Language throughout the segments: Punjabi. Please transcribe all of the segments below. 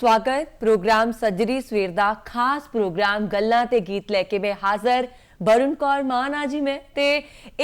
स्वागत प्रोग्राम सजरी सवेर दा खास प्रोग्राम गल्लां ते गीत लैके मैं हाज़र वरुण कौर मान आ जी मैं ते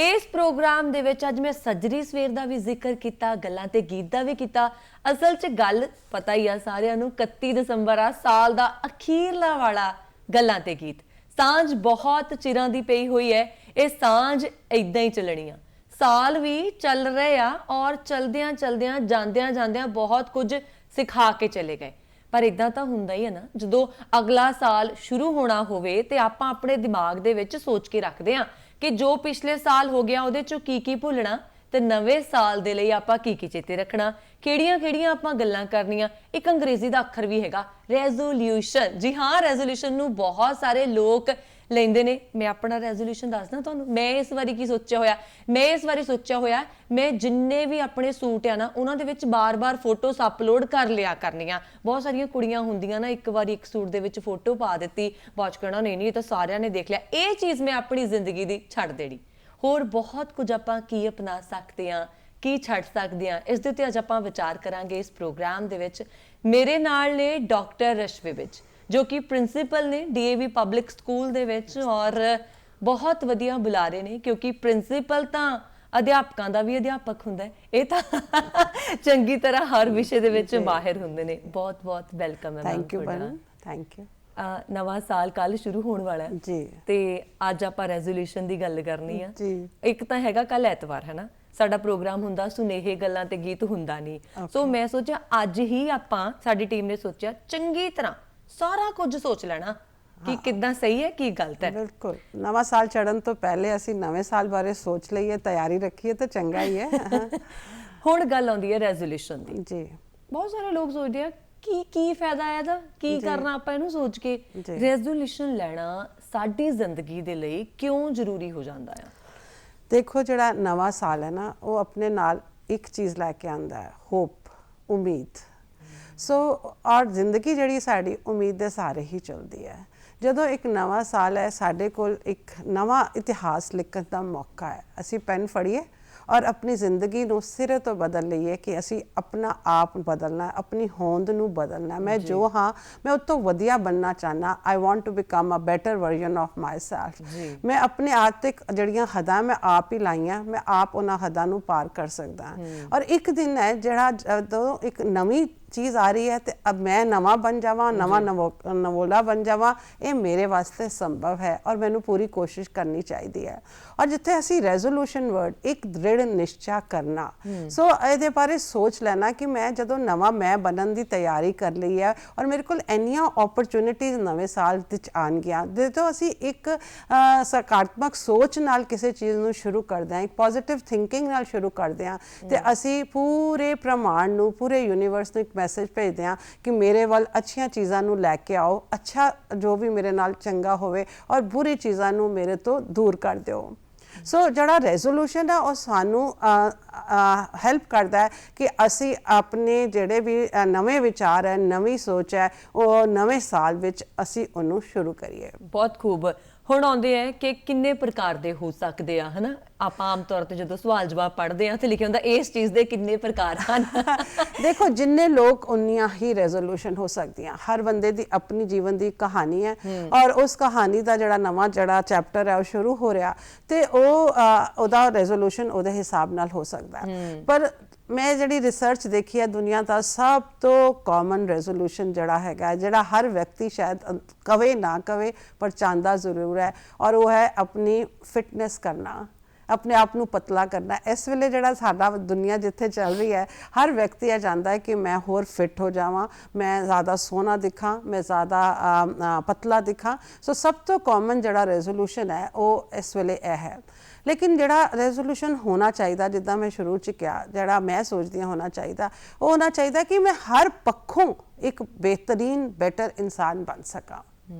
इस प्रोग्राम दे विच अज मैं सजरी सवेर दा भी जिक्र किया गल्लां ते गीत दा भी किया। असल च गल पता ही आ सारिआं नूं 31 दसंबर आ साल दा अखीरला वाला गल्लां ते गीत सांझ बहुत चिरां दी पई हुई है। ये सांझ इदां ही चलनी आ, साल भी चल रहे आ और चलदियां चलदियां जांदियां जांदियां बहुत कुछ सिखा के चले गए। पर इदां तां हुंदा ही है ना, जदों अगला साल शुरू होना होवे ते आपां अपने दिमाग दे विच सोच के रखदे आ कि जो पिछले साल हो गया उहदे चों की भुलना ते नवें साल दे लई आपां की चेते रखना, किहड़ियां आपां गल्लां करनियां। एक अंग्रेजी दा अखर भी हैगा रेजोल्यूशन। जी हाँ, रेजोल्यूशन नूं बहुत सारे लोग लेंदे ने। मैं अपना रेजोल्यूशन दसदा तुहानूं, मैं इस वारी की सोचा होया, मैं इस वारी सोचा होया मैं जिन्ने भी अपने सूट आ ना उन्हां दे विच बार बार फोटोस अपलोड कर लिया करनियां। बहुत सारियां कुड़ियां हुंदियां ना, एक बारी एक सूट दे विच फोटो पा दित्ती, बाਅद च कहना नहीं नहीं ये तो सारियां ने देख लिया। ये चीज़ मैं अपनी जिंदगी दी छड्ड देनी। होर बहुत कुछ आपां की अपना सकते हैं, की छड्ड सकते हैं, इस दे उत्ते अज आपां विचार करांगे इस प्रोग्राम दे विच। मेरे नाल ने डॉक्टर रशवी विच जो कि प्रिंसीपल ने DAV पब्लिक स्कूल दे विच और बहुत वधिया बुलारे ने, क्योंकि प्रिंसीपल तां अध्यापकों का भी अध्यापक हुंदा है, ये तां चंगी तरह हर विषय दे विच माहिर हुंदे ने। बहुत बहुत वेलकम है। Thank you madam, thank you. नवा साल कल शुरू होने वाला है जी ते अज आपां रेजोल्यूशन की गल करनी है जी। एक तां हैगा कल ऐतवार है ना, साडा प्रोग्राम हुंदा सुनेहे गल्लां ते गीत हुंदा नहीं। सो मैं सोचा अज ही आपां साडी टीम ने सोचा चंगी तरह सारा कुछ सोच लेना कि कितना सही है की गलत है। बिल्कुल, नवा साल चढ़न तो पहले असी नवे साल बारे सोच लईए, तैयारी रखिए तो चंगा ही है। हुण गल आउंदी है रेजोल्यूशन दी। जी, बहुत सारे लोग सोचते हैं की फायदा है दा, की करना आपां इहनूं सोच के। रेजोल्यूशन लेना साडी जिंदगी दे लई क्यों जरूरी हो जाता है? देखो जिहड़ा नवा साल है ना वो अपने नाल एक चीज़ लैके आंदा है, होप, उम्मीद। सो और जिंदगी जिहड़ी साडी उम्मीद दे सहारे ही चलती है। जदों एक नवा साल है साडे कोल एक नवा इतिहास लिखण दा मौका है। असी पेन फड़िए और अपनी जिंदगी नूं सिरे तो बदल लईए कि असी अपना आप बदलना है, अपनी होंद नूं बदलना है। मैं जो हाँ मैं उस तो वधिया बनना चाहना। I want to become a better version of myself. मैं अपने आप तक जड़ियां हदां मैं आप ही लाइयां, मैं आप उन्हां हदां नूं पार कर सकदा। और एक दिन है जिहड़ा जदों एक नवीं चीज़ आ रही है तो अब मैं नवा बन जावा, नवा नवोला बन जावा, ये मेरे वास्ते संभव है और मैनू पूरी कोशिश करनी चाहिए है। और जिथे असी रेजोल्यूशन वर्ड एक दृढ़ निश्चय करना, सो ये बारे सोच लेना कि मैं जदों नवा मैं बनन की तैयारी कर ली है और मेरे को इन्नियां अपॉर्चुनिटीज़ नवे साल विच आउणगियां, जो असी एक सकारात्मक सोच नाल किसी चीज़ नूं शुरू करते हैं, एक पॉजिटिव थिंकिंग नाल शुरू करते हैं तो असी पूरे ब्रह्मांड नूं, पूरे यूनीवर्स नूं मैसेज भेजते हैं कि मेरे वाल अच्छियां चीज़ां नूं लैके आओ, अच्छा जो भी मेरे नाल चंगा होवे और बुरी चीज़ां नूं मेरे तो दूर कर दिओ। सो जिहड़ा रेजोल्यूशन है वो सानू हैल्प करता है कि असी अपने जिहड़े भी नवे विचार है, नवी सोच है, वो नवे साल विच असी उन्नू शुरू करिए। बहुत खूब। हुण आउंदे है कि किन्ने प्रकार दे हो सकते हैं, है ना? आप आम तौर पर जो सवाल जवाब पढ़ते हैं तो लिखे होंदा इस चीज़ के किन्ने प्रकार हैं। देखो जिन्ने लोग उन्नियां ही रेजोल्यूशन हो सकती हैं। हर बंदे दी अपनी जीवन की कहानी है और उस कहानी का जिहड़ा नवा जिहड़ा चैप्टर है वो शुरू हो रहा तो ओहदा रेजोल्यूशन उहदे हिसाब नाल हो सकता है। पर मैं जिहड़ी रिसर्च देखी है दुनिया का सब तो कॉमन रेजोल्यूशन जिहड़ा हैगा, जिहड़ा हर व्यक्ति शायद कवे ना कवे पर चाहता जरूर है, और वो है अपनी फिटनेस करना, अपने आप नूं पतला करना। इस वेले जिहड़ा साडा दुनिया जिथे चल रही है, हर व्यक्ति यह चाहता है कि मैं होर फिट हो जावां, मैं ज़्यादा सोहना दिखां, मैं ज़्यादा पतला दिखां। सो सब तो कॉमन जिहड़ा रेजोल्यूशन है वो इस वेले यह है। लेकिन जिहड़ा रेजोल्यूशन होना चाहिए, जिद्दां मैं शुरू च कहा, जिहड़ा मैं सोचती होना चाहिए, वो होना चाहिए कि मैं हर पक्षों एक बेहतरीन बेटर इंसान बन सकां।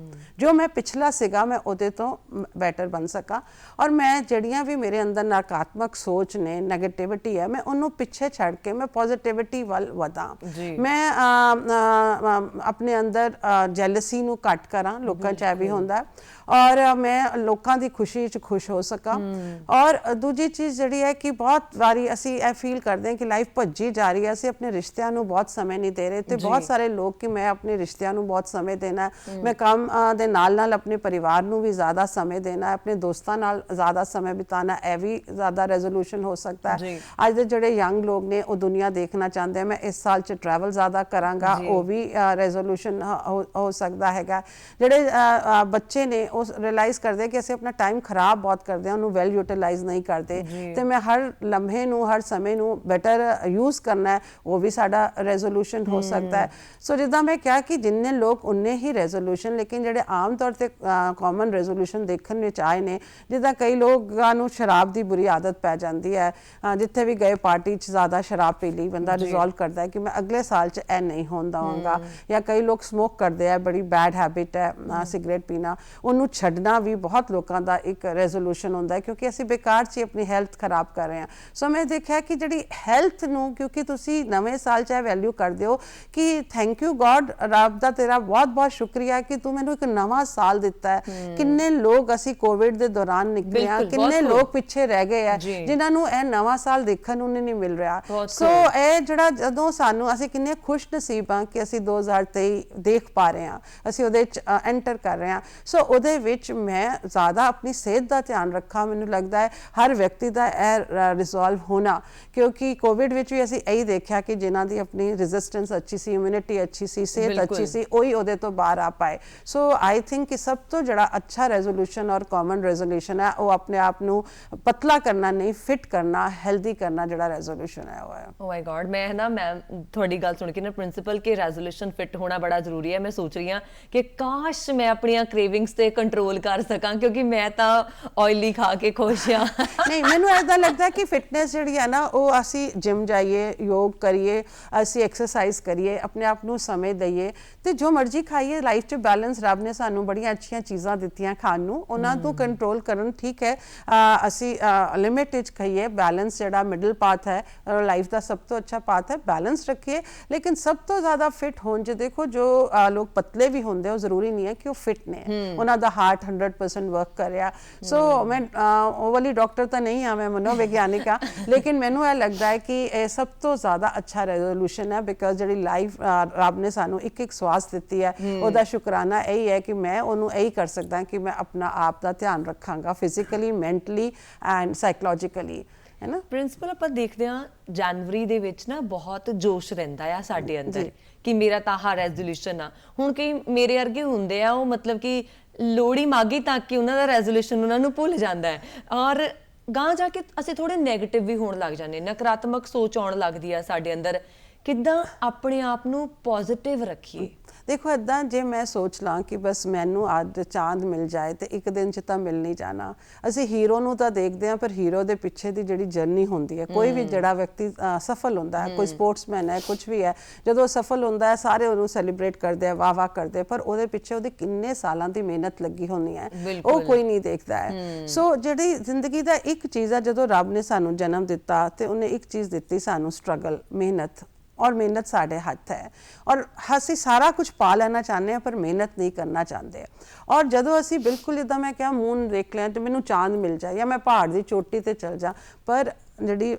ਜੋ ਮੈਂ ਪਿਛਲਾ ਸੀਗਾ ਮੈਂ ਉਹਦੇ ਤੋਂ ਬੈਟਰ ਬਣ ਸਕਾਂ ਔਰ ਮੈਂ ਜਿਹੜੀਆਂ ਵੀ ਮੇਰੇ ਅੰਦਰ ਨਕਾਰਾਤਮਕ ਸੋਚ ਨੇ ਨੈਗੇਟਿਵਿਟੀ ਹੈ ਮੈਂ ਉਹਨੂੰ ਪਿੱਛੇ ਛੱਡ ਕੇ ਮੈਂ ਪੋਜ਼ਿਟਿਵਿਟੀ ਵੱਲ ਵਧਾਂ ਮੈਂ ਆਪਣੇ ਅੰਦਰ ਜੈਲਸੀ ਨੂੰ ਘੱਟ ਕਰਾਂ ਲੋਕਾਂ 'ਚ ਇਹ ਵੀ ਹੁੰਦਾ ਔਰ ਮੈਂ ਲੋਕਾਂ ਦੀ ਖੁਸ਼ੀ 'ਚ ਖੁਸ਼ ਹੋ ਸਕਾਂ ਔਰ ਦੂਜੀ ਚੀਜ਼ ਜਿਹੜੀ ਹੈ ਕਿ ਬਹੁਤ ਵਾਰੀ ਅਸੀਂ ਇਹ ਫੀਲ ਕਰਦੇ ਹਾਂ ਕਿ ਲਾਈਫ ਭੱਜੀ ਜਾ ਰਹੀ ਹੈ ਅਸੀਂ ਆਪਣੇ ਰਿਸ਼ਤਿਆਂ ਨੂੰ ਬਹੁਤ ਸਮੇਂ ਨਹੀਂ ਦੇ ਰਹੇ ਤੇ ਬਹੁਤ ਸਾਰੇ ਲੋਕ ਕਿ ਮੈਂ ਆਪਣੇ ਰਿਸ਼ਤਿਆਂ ਨੂੰ ਬਹੁਤ ਸਮੇਂ ਦੇਣਾ ਮੈਂ ਕੰਮ ਦੇ ਨਾਲ ਨਾਲ ਆਪਣੇ ਪਰਿਵਾਰ ਨੂੰ ਵੀ ਜ਼ਿਆਦਾ ਸਮੇਂ ਦੇਣਾ ਆਪਣੇ ਦੋਸਤਾਂ ਨਾਲ ਜ਼ਿਆਦਾ ਸਮੇਂ ਬਿਤਾਉਣਾ ਇਹ ਵੀ ਜ਼ਿਆਦਾ ਰੈਜ਼ੋਲੂਸ਼ਨ ਹੋ ਸਕਦਾ ਹੈ ਅੱਜ ਦੇ ਜਿਹੜੇ ਯੰਗ ਲੋਕ ਨੇ ਉਹ ਦੁਨੀਆ ਦੇਖਣਾ ਚਾਹੁੰਦੇ ਆ ਮੈਂ ਇਸ ਸਾਲ 'ਚ ਟਰੈਵਲ ਜ਼ਿਆਦਾ ਕਰਾਂਗਾ ਉਹ ਵੀ ਰੈਜ਼ੋਲੂਸ਼ਨ ਹੋ ਸਕਦਾ ਹੈਗਾ ਜਿਹੜੇ ਬੱਚੇ ਨੇ ਉਹ ਰਿਅਲਾਈਜ਼ ਕਰਦੇ ਕਿ ਅਸੀਂ ਆਪਣਾ ਟਾਈਮ ਖਰਾਬ ਬਹੁਤ ਕਰਦੇ ਹਾਂ ਉਹਨੂੰ ਵੈਲ ਯੂਟਿਲਾਈਜ਼ ਨਹੀਂ ਕਰਦੇ ਤੇ ਮੈਂ ਹਰ ਲਮਹੇ ਨੂੰ ਹਰ ਸਮੇਂ ਨੂੰ ਬੈਟਰ ਯੂਜ਼ ਕਰਨਾ ਹੈ ਉਹ ਵੀ ਸਾਡਾ ਰੈਜ਼ੋਲੂਸ਼ਨ ਹੋ ਸਕਦਾ ਹੈ ਸੋ ਜਿੱਦਾਂ ਮੈਂ ਕਿਹਾ ਕਿ ਜਿੰਨੇ ਲੋਕ ਉਨੇ ਹੀ ਰੈਜ਼ੋਲੂਸ਼ਨ ਲੇਕਿਨ ਜਿਹੜੇ ਆਮ ਤੌਰ ਤੇ ਕਾਮਨ ਰੈਜ਼ੋਲੂਸ਼ਨ ਦੇਖਣ ਵਿੱਚ ਆਏ ਨੇ ਜਿੱਦਾਂ ਕਈ ਲੋਕਾਂ ਨੂੰ ਸ਼ਰਾਬ ਦੀ ਬੁਰੀ ਆਦਤ ਪੈ ਜਾਂਦੀ ਹੈ ਜਿੱਥੇ ਵੀ ਗਏ ਪਾਰਟੀ 'ਚ ਜ਼ਿਆਦਾ ਸ਼ਰਾਬ ਪੀ ਲਈ ਬੰਦਾ ਰਿਜ਼ੋਲਵ ਕਰਦਾ ਹੈ ਕਿ ਮੈਂ ਅਗਲੇ ਸਾਲ 'ਚ ਇਹ ਨਹੀਂ ਹੋਣ ਦਵਾਂਗਾ ਜਾਂ ਕਈ ਲੋਕ ਸਮੋਕ ਕਰਦੇ ਆ ਬੜੀ ਬੈਡ ਹੈਬਿਟ ਹੈ ਸਿਗਰਟ ਪੀਣਾ ਉਹਨੂੰ ਛੱਡਣਾ ਵੀ ਬਹੁਤ ਲੋਕਾਂ ਦਾ ਇੱਕ ਰੈਜ਼ੋਲੂਸ਼ਨ ਹੁੰਦਾ ਹੈ ਕਿਉਂਕਿ ਅਸੀਂ ਬੇਕਾਰ 'ਚ ਆਪਣੀ ਹੈਲਥ ਖਰਾਬ ਕਰ ਰਹੇ ਹਾਂ ਸੋ ਮੈਂ ਦੇਖਿਆ ਕਿ ਜਿਹੜੀ ਹੈਲਥ ਨੂੰ ਕਿਉਂਕਿ ਤੁਸੀਂ ਨਵੇਂ ਸਾਲ 'ਚ ਇਹ ਵੈਲਿਊ ਕਰਦੇ ਹੋ ਕਿ ਥੈਂਕ ਯੂ ਗॉड ਰੱਬ ਦਾ ਤੇਰਾ ਬਹੁਤ ਬਹੁਤ ਸ਼ੁਕਰੀਆ ਕਿ ਤੂੰ ਮੈਨੂੰ ਇੱਕ ਨਵਾਂ ਸਾਲ ਦਿੱਤਾ ਹੈ ਕਿੰਨੇ ਲੋਕ ਅਸੀਂ ਕੋਵਿਡ ਦੇ ਦੌਰਾਨ ਨਿਕਲੇ ਆ ਕਿੰਨੇ ਲੋਕ ਪਿੱਛੇ ਰਹਿ ਗਏ ਆ ਜਿਨ੍ਹਾਂ ਨੂੰ ਇਹ ਨਵਾਂ ਸਾਲ ਦੇਖਣ ਨੂੰ ਨਹੀਂ ਮਿਲ ਰਿਹਾ ਸੋ ਇਹ ਜਿਹੜਾ ਜਦੋਂ ਸਾਨੂੰ ਅਸੀਂ ਕਿੰਨੇ ਖੁਸ਼ ਨਸੀਬ ਆ ਕਿ ਅਸੀਂ 2023 ਦੇਖ ਪਾ ਰਹੇ ਹਾਂ ਅਸੀਂ ਉਹਦੇ 'ਚ ਐਂਟਰ ਕਰ ਰਹੇ ਹਾਂ ਸੋ ਉਹਦੇ ਵਿੱਚ ਮੈਂ ਜ਼ਿਆਦਾ ਆਪਣੀ ਸਿਹਤ ਦਾ ਧਿਆਨ ਰੱਖਾਂ ਮੈਨੂੰ ਲੱਗਦਾ ਹੈ ਹਰ ਵਿਅਕਤੀ ਦਾ ਇਹ ਰਿਜ਼ੋਲਵ ਹੋਣਾ ਕਿਉਂਕਿ ਕੋਵਿਡ ਵਿੱਚ ਵੀ ਅਸੀਂ ਇਹੀ ਦੇਖਿਆ ਕਿ ਜਿਨ੍ਹਾਂ ਦੀ ਆਪਣੀ ਰੈਜ਼ਿਸਟੈਂਸ ਅੱਛੀ ਸੀ ਇਮਿਊਨਿਟੀ ਅੱਛੀ ਸੀ ਸਿਹਤ ਅੱਛੀ ਸੀ ਉਹੀ ਉਹਦੇ ਤੋਂ ਬਾਹਰ ਆ ਪਾਏ ਸੋ ਆਈ ਥਿੰਕ ਕਿ ਸਭ ਤੋਂ ਜਿਹੜਾ ਅੱਛਾ ਰੈਜ਼ੋਲੂਸ਼ਨ ਔਰ ਕਾਮਨ ਰੈਜ਼ੋਲੂਸ਼ਨ ਹੈ ਉਹ ਆਪਣੇ ਆਪ ਨੂੰ ਪਤਲਾ ਕਰਨਾ ਨਹੀਂ ਫਿਟ ਕਰਨਾ ਹੈਲਦੀ ਕਰਨਾ ਜਿਹੜਾ ਰੈਜ਼ੋਲੂਸ਼ਨ ਹੈ ਉਹ ਹੈ ਓ ਮਾਈ ਗॉड ਮੈਂ ਨਾ ਮੈਮ ਤੁਹਾਡੀ ਗੱਲ ਸੁਣ ਕੇ ਨਾ ਪ੍ਰਿੰਸੀਪਲ ਕਿ ਰੈਜ਼ੋਲੂਸ਼ਨ ਫਿਟ ਹੋਣਾ ਬੜਾ ਜ਼ਰੂਰੀ ਹੈ ਮੈਂ ਸੋਚ ਰਹੀ ਹਾਂ ਕਿ ਕਾਸ਼ ਮੈਂ ਆਪਣੀਆਂ ਕ੍ਰੇਵਿੰਗਸ ਤੇ ਕੰਟਰੋਲ ਕਰ ਸਕਾਂ ਕਿਉਂਕਿ ਮੈਂ ਤਾਂ ਆਇਲੀ ਖਾ ਕੇ ਖੁਸ਼ ਹਾਂ ਨਹੀਂ ਮੈਨੂੰ ਐਦਾਂ ਲੱਗਦਾ ਕਿ ਫਿਟਨੈਸ ਜਿਹੜੀ ਹੈ ਨਾ ਉਹ ਅਸੀਂ ਜਿਮ ਜਾਈਏ ਯੋਗ ਕਰੀਏ ਅਸੀਂ ਐਕਸਰਸਾਈਜ਼ ਕਰੀਏ ਆਪਣੇ ਆਪ ਨੂੰ ਸਮੇਂ ਦਈਏ ਤੇ ਜੋ ਮਰਜ਼ੀ ਖਾਈਏ ਲਾਈਫ 'ਚ ਬੈਲੈਂਸ ਰੱਬ ਨੇ ਸਾਨੂੰ ਬੜੀਆਂ ਅੱਛੀਆਂ ਚੀਜ਼ਾਂ ਦਿੱਤੀਆਂ ਖਾਣ ਨੂੰ ਉਹਨਾਂ ਤੋਂ ਕੰਟਰੋਲ ਕਰਨ ਠੀਕ ਹੈ ਅਸੀਂ ਲਿਮਿਟ 'ਚ ਖਾਈਏ ਬੈਲੈਂਸ ਜਿਹੜਾ ਮਿਡਲ ਪਾਥ ਹੈ ਲਾਈਫ ਦਾ ਸਭ ਤੋਂ ਅੱਛਾ ਪਾਥ ਹੈ ਬੈਲੈਂਸ ਰੱਖੀਏ ਲੇਕਿਨ ਸਭ ਤੋਂ ਜ਼ਿਆਦਾ ਫਿਟ ਹੋਣ 'ਚ ਦੇਖੋ ਜੋ ਲੋਕ ਪਤਲੇ ਵੀ ਹੁੰਦੇ ਉਹ ਜ਼ਰੂਰੀ ਨਹੀਂ ਹੈ ਕਿ ਉਹ ਫਿਟ ਨੇ ਉਹਨਾਂ ਦਾ ਹਾਰਟ 100% ਵਰਕ ਕਰ ਰਿਹਾ ਸੋ ਮੈਂ ਉਹ ਵਾਲੀ ਡਾਕਟਰ ਤਾਂ ਨਹੀਂ ਹਾਂ ਮੈਂ ਮਨੋਵਿਗਿਆਨਿਕ ਹਾਂ ਲੇਕਿਨ ਮੈਨੂੰ ਇਹ ਲੱਗਦਾ ਹੈ ਕਿ ਇਹ ਸਭ ਤੋਂ ਜ਼ਿਆਦਾ ਅੱਛਾ ਰੈਜ਼ੋਲੂਸ਼ਨ ਹੈ ਬਿਕਾਜ਼ ਜਿਹੜੀ ਲਾਈਫ ਰੱਬ ਨੇ ਸਾਨੂੰ ਇੱਕ ਇੱਕ ਸਵਾਸ ਦਿੱਤੀ ਹੈ ਉਹਦਾ ਸ਼ੁਕਰਾਨਾ ਇਹੀ ਹੈ ਕਿ ਮੈਂ ਉਹਨੂੰ ਇਹੀ ਕਰ ਸਕਦਾ ਕਿ ਮੈਂ ਆਪਣਾ ਆਪ ਦਾ ਧਿਆਨ ਰੱਖਾਂਗਾ ਫਿਜ਼ੀਕਲੀ ਮੈਂਟਲੀ ਐਂਡ ਸਾਈਕੋਲੋਜੀਕਲੀ ਹੈ ਨਾ ਪ੍ਰਿੰਸੀਪਲ ਆਪਾਂ ਦੇਖਦੇ ਹਾਂ ਜਨਵਰੀ ਦੇ ਵਿੱਚ ਨਾ ਬਹੁਤ ਜੋਸ਼ ਰਹਿੰਦਾ ਆ ਸਾਡੇ ਅੰਦਰ ਕਿ ਮੇਰਾ ਤਾਂ ਆਹ ਰੈਜ਼ੋਲੂਸ਼ਨ ਆ ਹੁਣ ਕਈ ਮੇਰੇ ਵਰਗੇ ਹੁੰਦੇ ਆ ਉਹ ਮਤਲਬ ਕਿ ਲੋਹੜੀ ਮਾਗੀ ਤੱਕ ਕਿ ਉਹਨਾਂ ਦਾ ਰੈਜ਼ੋਲੂਸ਼ਨ ਉਹਨਾਂ ਨੂੰ ਭੁੱਲ ਜਾਂਦਾ ਹੈ ਔਰ ਗਾਂ ਜਾ ਕੇ ਅਸੀਂ ਥੋੜੇ ਨੈਗੇਟਿਵ ਵੀ ਹੋਣ ਲੱਗ ਜਾਂਦੇ ਨਕਾਰਾਤਮਕ ਸੋਚ ਆਉਣ ਲੱਗਦੀ ਆ ਸਾਡੇ ਅੰਦਰ ਕਿੱਦਾਂ ਆਪਣੇ ਆਪ ਨੂੰ ਪੋਜ਼ਿਟਿਵ ਰੱਖੀਏ ਦੇਖੋ ਇੱਦਾਂ ਜੇ ਮੈਂ ਸੋਚ ਲਾਂ ਕਿ ਬਸ ਮੈਨੂੰ ਅੱਜ ਚਾਂਦ ਮਿਲ ਜਾਏ ਤੇ ਇੱਕ ਦਿਨ 'ਚ ਤਾਂ ਮਿਲ ਨਹੀਂ ਜਾਣਾ ਅਸੀਂ ਹੀਰੋ ਨੂੰ ਤਾਂ ਦੇਖਦੇ ਹਾਂ ਪਰ ਹੀਰੋ ਦੇ ਪਿੱਛੇ ਦੀ ਜਿਹੜੀ ਜਰਨੀ ਹੁੰਦੀ ਹੈ ਕੋਈ ਵੀ ਜਿਹੜਾ ਵਿਅਕਤੀ ਸਫਲ ਹੁੰਦਾ ਹੈ ਕੋਈ ਸਪੋਰਟਸਮੈਨ ਹੈ ਕੁਝ ਵੀ ਹੈ ਜਦੋਂ ਸਫਲ ਹੁੰਦਾ ਹੈ ਸਾਰੇ ਉਹਨੂੰ ਸੈਲੀਬ੍ਰੇਟ ਕਰਦੇ ਆ ਵਾਹ ਵਾਹ ਕਰਦੇ ਪਰ ਉਹਦੇ ਪਿੱਛੇ ਉਹਦੇ ਕਿੰਨੇ ਸਾਲਾਂ ਦੀ ਮਿਹਨਤ ਲੱਗੀ ਹੁੰਦੀ ਹੈ ਉਹ ਕੋਈ ਨਹੀਂ ਦੇਖਦਾ ਹੈ ਸੋ ਜਿਹੜੀ ਜ਼ਿੰਦਗੀ ਦਾ ਇੱਕ ਚੀਜ਼ ਹੈ ਜਦੋਂ ਰੱਬ ਨੇ ਸਾਨੂੰ ਜਨਮ ਦਿੱਤਾ ਤੇ ਉਹਨੇ ਇੱਕ ਚੀਜ਼ ਦਿੱਤੀ ਸਾਨੂੰ ਸਟਰਗਲ ਮਿਹਨਤ और मेहनत साढ़े हाथ है और ਅਸੀਂ ਸਾਰਾ ਕੁਝ ਪਾ ਲੈਣਾ ਚਾਹੁੰਦੇ ਹਾਂ ਪਰ ਮਿਹਨਤ ਨਹੀਂ ਕਰਨਾ ਚਾਹੁੰਦੇ ਔਰ ਜਦੋਂ ਅਸੀਂ ਬਿਲਕੁਲ ਇੱਦਾਂ ਮੈਂ ਕਿਹਾ ਮੂਨ ਦੇਖ ਲਿਆ ਤੇ ਮੈਨੂੰ ਚਾਂਦ ਮਿਲ ਜਾਏ ਜਾਂ ਮੈਂ ਪਹਾੜ ਦੀ ਚੋਟੀ ਤੇ ਚਲ ਜਾ ਪਰ ਜਿਹੜੀ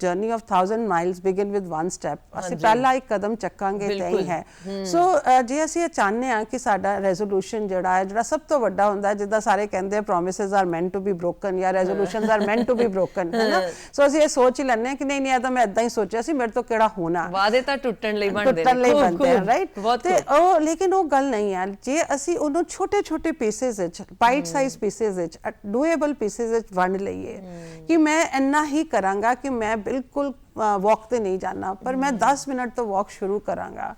journey of 1000 miles begin with one step ਅਸੀਂ ਪਹਿਲਾ ਇੱਕ ਕਦਮ ਚੱਕਾਂਗੇ ਤੇ ਹੀ ਹੈ ਸੋ ਜੇ ਅਸੀਂ ਇਹ ਚਾਹੁੰਦੇ ਹਾਂ ਕਿ ਸਾਡਾ ਰੈਜ਼ੋਲੂਸ਼ਨ ਜਿਹੜਾ ਸਭ ਤੋਂ ਵੱਡਾ ਹੁੰਦਾ ਹੈ ਜਿੱਦਾਂ ਸਾਰੇ ਕਹਿੰਦੇ ਆ promises are meant to be broken ਜਾਂ resolutions are meant to be broken ਹੈ ਨਾ ਸੋ ਅਸੀਂ ਇਹ ਸੋਚ ਹੀ ਲੈਂਦੇ ਹਾਂ ਕਿ ਨਹੀਂ ਇਹ ਤਾਂ ਮੈਂ ਇਦਾਂ ਹੀ ਸੋਚਿਆ ਸੀ ਮੇਰੇ ਤੋਂ ਕਿਹੜਾ ਹੋਣਾ ਵਾਅਦੇ ਤਾਂ ਟੁੱਟਣ ਲਈ ਬਣਦੇ ਨੇ ਰਾਈਟ ਤੇ ਉਹ ਲੇਕਿਨ ਉਹ ਗੱਲ ਨਹੀਂ ਹੈ ਜੇ ਅਸੀਂ ਉਹਨੂੰ ਛੋਟੇ ਛੋਟੇ ਪੀਸਸ ਵਿੱਚ ਬਾਈਟ ਸਾਈਜ਼ ਪੀਸਸ ਵਿੱਚ ਡੂਏਬਲ ਪੀਸਸ ਵਿੱਚ ਵੰਡ ਲਈਏ ਕਿ ਮੈਂ ਇੰਨਾ ਹੀ ਕਰਾਂਗਾ ਕਿ ਮੈਂ ਬਿਲਕੁਲ ਵਾਕ ਤੇ ਨਹੀਂ ਜਾਣਾ ਪਰ ਮੈਂ 10 ਮਿੰਟ ਤੋਂ ਵਾਕ ਸ਼ੁਰੂ ਕਰਾਂਗਾ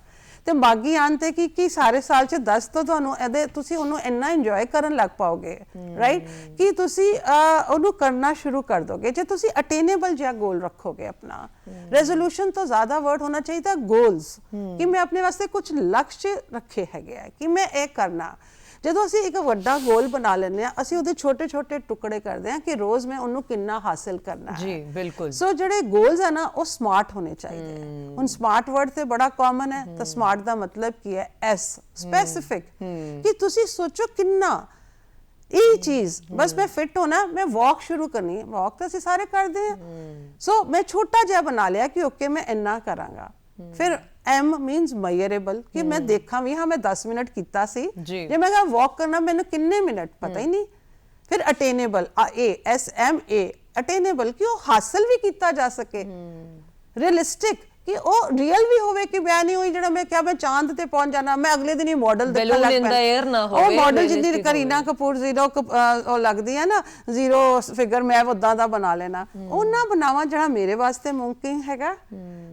ਤੇ ਮਾਗੀ ਆਉਣ ਤੇ ਕੀ ਸਾਰੇ ਸਾਲ 'ਚ 10 ਤੋਂ ਤੁਹਾਨੂੰ ਇਹਦੇ ਤੁਸੀਂ ਉਹਨੂੰ ਇੰਨਾ ਇੰਜੋਏ ਕਰਨ ਲੱਗ ਪਾਓਗੇ, ਰਾਈਟ, ਕਿ ਤੁਸੀਂ ਉਹਨੂੰ ਕਰਨਾ ਸ਼ੁਰੂ ਕਰ ਦੋਗੇ ਜੇ ਤੁਸੀਂ ਅਟੇਨੇਬਲ ਜਿਹਾ ਗੋਲ ਰੱਖੋਗੇ ਆਪਣਾ। ਰੈਜ਼ੋਲੂਸ਼ਨ ਤੋਂ ਜ਼ਿਆਦਾ ਵਰਡ ਹੋਣਾ ਚਾਹੀਦਾ ਗੋਲਸ, ਕਿ ਮੈਂ ਆਪਣੇ ਵਾਸਤੇ ਕੁਝ ਲਕਸ਼ ਰੱਖੇ ਹੈਗੇ ਆ ਕਿ ਮੈਂ ਇਹ ਕਰਨਾ। ਜਦੋਂ ਅਸੀਂ ਇੱਕ ਵੱਡਾ ਗੋਲ ਬਣਾ ਲੈਂਦੇ ਆ, ਅਸੀਂ ਉਹਦੇ ਛੋਟੇ ਛੋਟੇ ਟੁਕੜੇ ਕਰਦੇ ਆ ਕਿ ਰੋਜ਼ ਮੈਂ ਉਹਨੂੰ ਕਿੰਨਾ ਹਾਸਿਲ ਕਰਨਾ ਹੈ। ਜੀ ਬਿਲਕੁਲ। ਸੋ ਜਿਹੜੇ ਗੋਲਸ ਆ ਨਾ ਉਹ ਸਮਾਰਟ ਹੋਣੇ ਚਾਹੀਦੇ ਆ। ਹੁਣ ਸਮਾਰਟ ਵਰਡ ਤੇ ਬੜਾ ਕਾਮਨ ਹੈ, ਤਾਂ ਸਮਾਰਟ ਦਾ ਮਤਲਬ ਕੀ ਹੈ? ਐਸ, ਸਪੈਸਿਫਿਕ, ਕਿ ਤੁਸੀਂ ਸੋਚੋ ਕਿੰਨਾ ਇਹ ਚੀਜ਼, ਬਸ ਮੈਂ ਫਿਟ ਹੋਣਾ, ਮੈਂ ਵਾਕ ਸ਼ੁਰੂ ਕਰਨੀ ਹੈ। ਵਾਕ ਤਾਂ ਅਸੀਂ ਸਾਰੇ ਕਰਦੇ ਆ, ਸੋ ਮੈਂ ਛੋਟਾ ਜਿਹਾ ਬਣਾ ਲਿਆ ਕਿ ਓਕੇ ਮੈਂ ਇੰਨਾ ਕਰਾਂਗਾ। ਫਿਰ M means measurable, ਕਿ ਮੈਂ ਦੇਖਾਂ ਵੀ ਹਾਂ ਮੈਂ 10 ਮਿੰਟ ਕੀਤਾ ਸੀ, ਜੇ ਮੈਂ ਕਹਾਂ ਵਾਕ ਕਰਨਾ ਮੈਨੂੰ ਕਿੰਨੇ ਮਿੰਟ ਪਤਾ ਹੀ ਨਹੀਂ। ਫਿਰ ਅਟੇਨੇਬਲ, ASMA, ਅਟੇਨੇਬਲ, ਕਿ ਉਹ ਹਾਸਲ ਵੀ ਕੀਤਾ ਜਾ ਸਕੇ। ਰੀਅਲਿਸਟਿਕ, ਕਿ ਉਹ ਰੀਅਲ ਵੀ ਹੋਵੇ, ਕਿ ਮੈਂ ਨਹੀਂ ਹੋਈ ਜਿਹੜਾ ਮੈਂ ਕਿਹਾ ਮੈਂ ਚਾਂਦ ਤੇ ਪਹੁੰਚ ਜਾਣਾ, ਮੈਂ ਅਗਲੇ ਦਿਨ ਹੀ ਮਾਡਲ ਦੇਖਣ ਲੱਗ ਪੈਣਾ। ਉਹ ਮਾਡਲ ਜਿੱਦੀ ਕਰੀਨਾ ਕਪੂਰ ਜ਼ੀਰੋ ਉਹ ਲੱਗਦੀ ਹੈ ਨਾ, ਜ਼ੀਰੋ ਫਿਗਰ, ਮੈਂ ਉਦਾਂ ਦਾ ਬਣਾ ਲੈਣਾ। ਉਹ ਨਾ ਬਣਾਵਾਂ ਜਿਹੜਾ ਮੇਰੇ ਵਾਸਤੇ ਮੁਮਕਿਨ ਹੈਗਾ।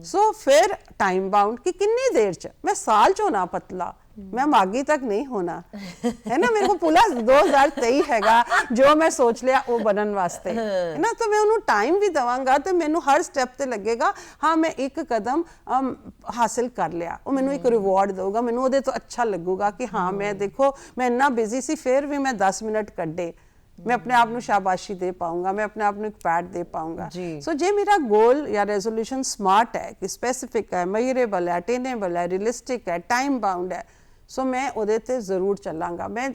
ਸੋ ਫਿਰ ਟਾਈਮ ਬਾਉਂਡ, ਕਿ ਕਿੰਨੀ ਦੇਰ ਚ, ਮੈਂ ਸਾਲ ਚ ਹੋਣਾ ਪਤਲਾ, मैं मागी तक नहीं होना है ना। मेरे को पूरा 2023 हैगा जो मैं सोच लिया वो बनन वास्ते, है ना। तो मैं उन्होंने टाइम भी दवांगा तो मैनू हर स्टेप ते लगेगा हाँ मैं एक कदम हासिल कर लिया, वो मैनू एक रिवॉर्ड दूगा, मैनू उहदे तो अच्छा लगूगा कि हाँ मैं देखो मैं इन्ना बिजी सी फिर भी मैं 10 मिनट कड्डे, मैं अपने आप को शाबाशी दे पाऊंगा, मैं अपने आप को एक पैट दे पाऊंगा। सो जे मेरा गोल या रेजोल्यूशन स्मार्ट है, कि स्पेसिफिक है, मेजरेबल है, अटेनेबल है, रियलिस्टिक है, टाइम बाउंड है, सो मैं ਉਹਦੇ ਤੇ ਜ਼ਰੂਰ ਚੱਲਾਂਗਾ। ਮੈਂ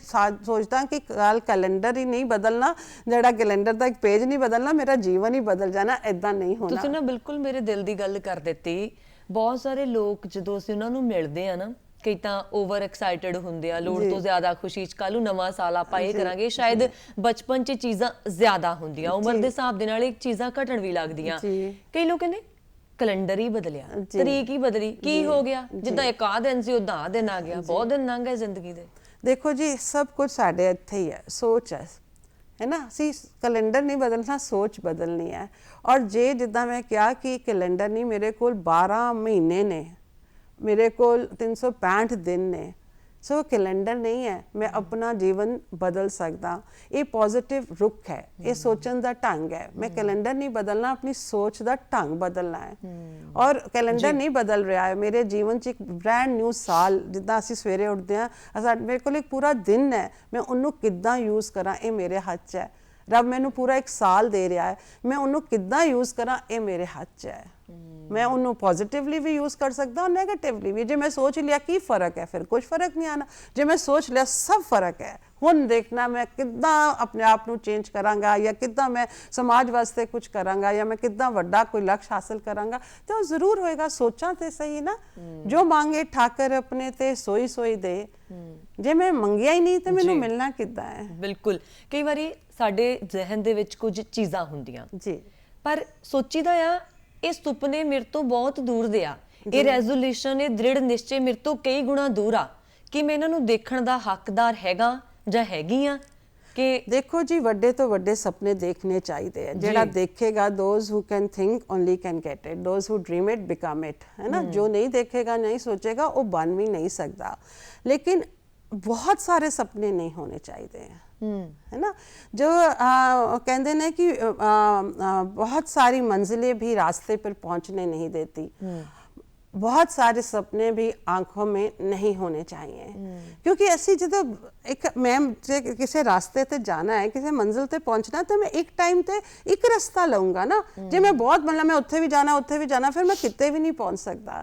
ਸੋਚਦਾ ਕਿ ਕੱਲ ਕੈਲੰਡਰ ਹੀ ਨਹੀਂ ਬਦਲਣਾ, ਜਿਹੜਾ ਕੈਲੰਡਰ ਦਾ ਇੱਕ ਪੇਜ ਨਹੀਂ ਬਦਲਣਾ, ਮੇਰਾ ਜੀਵਨ ਹੀ ਬਦਲ ਜਾਣਾ, ਇਦਾਂ ਨਹੀਂ ਹੋਣਾ। ਤੁਸੀਂ ਨਾ ਬਿਲਕੁਲ ਮੇਰੇ ਦਿਲ ਦੀ ਗੱਲ ਕਰ ਦਿੱਤੀ। ਬਹੁਤ ਸਾਰੇ ਲੋਕ ਜਦੋਂ ਅਸੀਂ ਉਹਨਾਂ ਨੂੰ ਮਿਲਦੇ ਆ ਨਾ, ਕਈ ਤਾਂ ਓਵਰ ਐਕਸਾਈਟਡ ਹੁੰਦੇ ਆ, ਲੋੜ ਤੋਂ ਜ਼ਿਆਦਾ ਖੁਸ਼ੀ ਚ, ਕੱਲ ਨੂੰ ਨਵਾਂ ਸਾਲ ਆਪਾਂ ਇਹ ਕਰਾਂਗੇ। ਸ਼ਾਇਦ ਬਚਪਨ ਚ ਚੀਜ਼ਾਂ ਜ਼ਿਆਦਾ ਹੁੰਦੀਆਂ, ਉਮਰ ਦੇ ਹਿਸਾਬ ਦੇ ਨਾਲ ਇਹ ਚੀਜ਼ਾਂ ਘਟਣ ਵੀ ਲੱਗਦੀਆਂ। ਕਈ ਲੋਕ ਕਹਿੰਦੇ ਕੈਲੰਡਰ ਹੀ ਬਦਲਿਆ, ਤਰੀਕ ਹੀ ਬਦਲੀ, ਕੀ ਹੋ ਗਿਆ? ਜਿੱਦਾਂ ਇੱਕ ਆ ਦਿਨ ਸੀ ਉਦਾਂ ਆ ਦਿਨ ਆ ਗਿਆ, ਬਹੁਤ ਦਿਨ ਲੰਘ ਗਏ ਜ਼ਿੰਦਗੀ ਦੇ। ਦੇਖੋ ਜੀ ਸਭ ਕੁਝ ਸਾਡੇ ਇੱਥੇ ਹੀ ਹੈ, ਸੋਚ ਹੈ ਨਾ। ਅਸੀਂ ਕੈਲੰਡਰ ਨਹੀਂ ਬਦਲਣਾ, ਸੋਚ ਬਦਲਣੀ ਹੈ। ਔਰ ਜੇ ਜਿੱਦਾਂ ਮੈਂ ਕਿਹਾ ਕਿ ਕੈਲੰਡਰ ਨਹੀਂ, ਮੇਰੇ ਕੋਲ 12 ਮਹੀਨੇ ਨੇ, ਮੇਰੇ ਕੋਲ 365 ਦਿਨ ਨੇ। ਸੋ ਕੈਲੰਡਰ ਨਹੀਂ ਹੈ, ਮੈਂ ਆਪਣਾ ਜੀਵਨ ਬਦਲ ਸਕਦਾ। ਇਹ ਪੋਜ਼ਿਟਿਵ ਰੁਖ ਹੈ, ਇਹ ਸੋਚਣ ਦਾ ਢੰਗ ਹੈ। ਮੈਂ ਕੈਲੰਡਰ ਨਹੀਂ ਬਦਲਣਾ, ਆਪਣੀ ਸੋਚ ਦਾ ਢੰਗ ਬਦਲਣਾ ਹੈ। ਔਰ ਕੈਲੰਡਰ ਨਹੀਂ ਬਦਲ ਰਿਹਾ ਹੈ, ਮੇਰੇ ਜੀਵਨ 'ਚ ਇੱਕ ਬ੍ਰੈਂਡ ਨਿਊ ਸਾਲ, ਜਿੱਦਾਂ ਅਸੀਂ ਸਵੇਰੇ ਉੱਠਦੇ ਹਾਂ, ਮੇਰੇ ਕੋਲ ਇੱਕ ਪੂਰਾ ਦਿਨ ਹੈ, ਮੈਂ ਉਹਨੂੰ ਕਿੱਦਾਂ ਯੂਜ਼ ਕਰਾਂ ਇਹ ਮੇਰੇ ਹੱਥ 'ਚ ਹੈ। ਰੱਬ ਮੈਨੂੰ ਪੂਰਾ ਇੱਕ ਸਾਲ ਦੇ ਰਿਹਾ ਹੈ, ਮੈਂ ਉਹਨੂੰ ਕਿੱਦਾਂ ਯੂਜ਼ ਕਰਾਂ ਇਹ ਮੇਰੇ ਹੱਥ 'ਚ ਹੈ। मैं उन्होंने पॉजिटिवली भी यूज़ कर सकता हूँ, नेगेटिवली भी। जो मैं सोच लिया की फ़र्क है, फिर कुछ फ़र्क नहीं आना। जो मैं सोच लिया सब फ़र्क है, हुण देखना मैं किद्दां अपने आप को चेंज करांगा, या किद्दां मैं समाज वास्ते कुछ करांगा, या मैं किद्दां वड्डा कोई लक्ष्य हासिल करांगा, तो ज़रूर होएगा। सोचा तो सही ना, जो मांगे ठाकर अपने ते सोई सोई दे। जे मैं मंगिया ही नहीं तो मैनूं मिलना किद्दां है? बिल्कुल। कई बारी साडे जहन दे विच कुछ चीज़ां हुंदियां जी, पर सोचीदा आ ਇਹ ਸੁਪਨੇ ਮੇਰੇ ਤੋਂ ਬਹੁਤ ਦੂਰ ਦੇ ਆ, ਇਹ ਰੈਜ਼ੋਲੂਸ਼ਨ, ਇਹ ਦ੍ਰਿੜ ਨਿਸ਼ਚੇ ਮੇਰੇ ਤੋਂ ਕਈ ਗੁਣਾ ਦੂਰ ਆ, ਕਿ ਮੈਂ ਇਹਨਾਂ ਨੂੰ ਦੇਖਣ ਦਾ ਹੱਕਦਾਰ ਹੈਗਾ ਜਾਂ ਹੈਗੀ ਆ। ਕਿ ਦੇਖੋ ਜੀ ਵੱਡੇ ਤੋਂ ਵੱਡੇ ਸੁਪਨੇ ਦੇਖਣੇ ਚਾਹੀਦੇ ਆ। ਜਿਹੜਾ ਦੇਖੇਗਾ, those who can think only can get it, those who dream it become it, है ना। जो नहीं देखेगा, नहीं सोचेगा, वो बन भी नहीं सकता। लेकिन बहुत सारे सपने नहीं होने चाहिए, है ना। जो कहते हैं कि बहुत सारी मंजिलें भी रास्ते पर पहुंचने नहीं देती, बहुत सारे सपने भी आंखों में नहीं होने चाहिए। क्योंकि ऐसी जो एक मैं किसी रास्ते ते जाना है, किसी मंजिल ते पहुंचना, तो मैं एक टाइम ते एक रास्ता लूँगा ना। जो मैं बहुत मतलब मैं उत्थे भी जाना, फिर मैं कितने भी नहीं पहुंच सकता।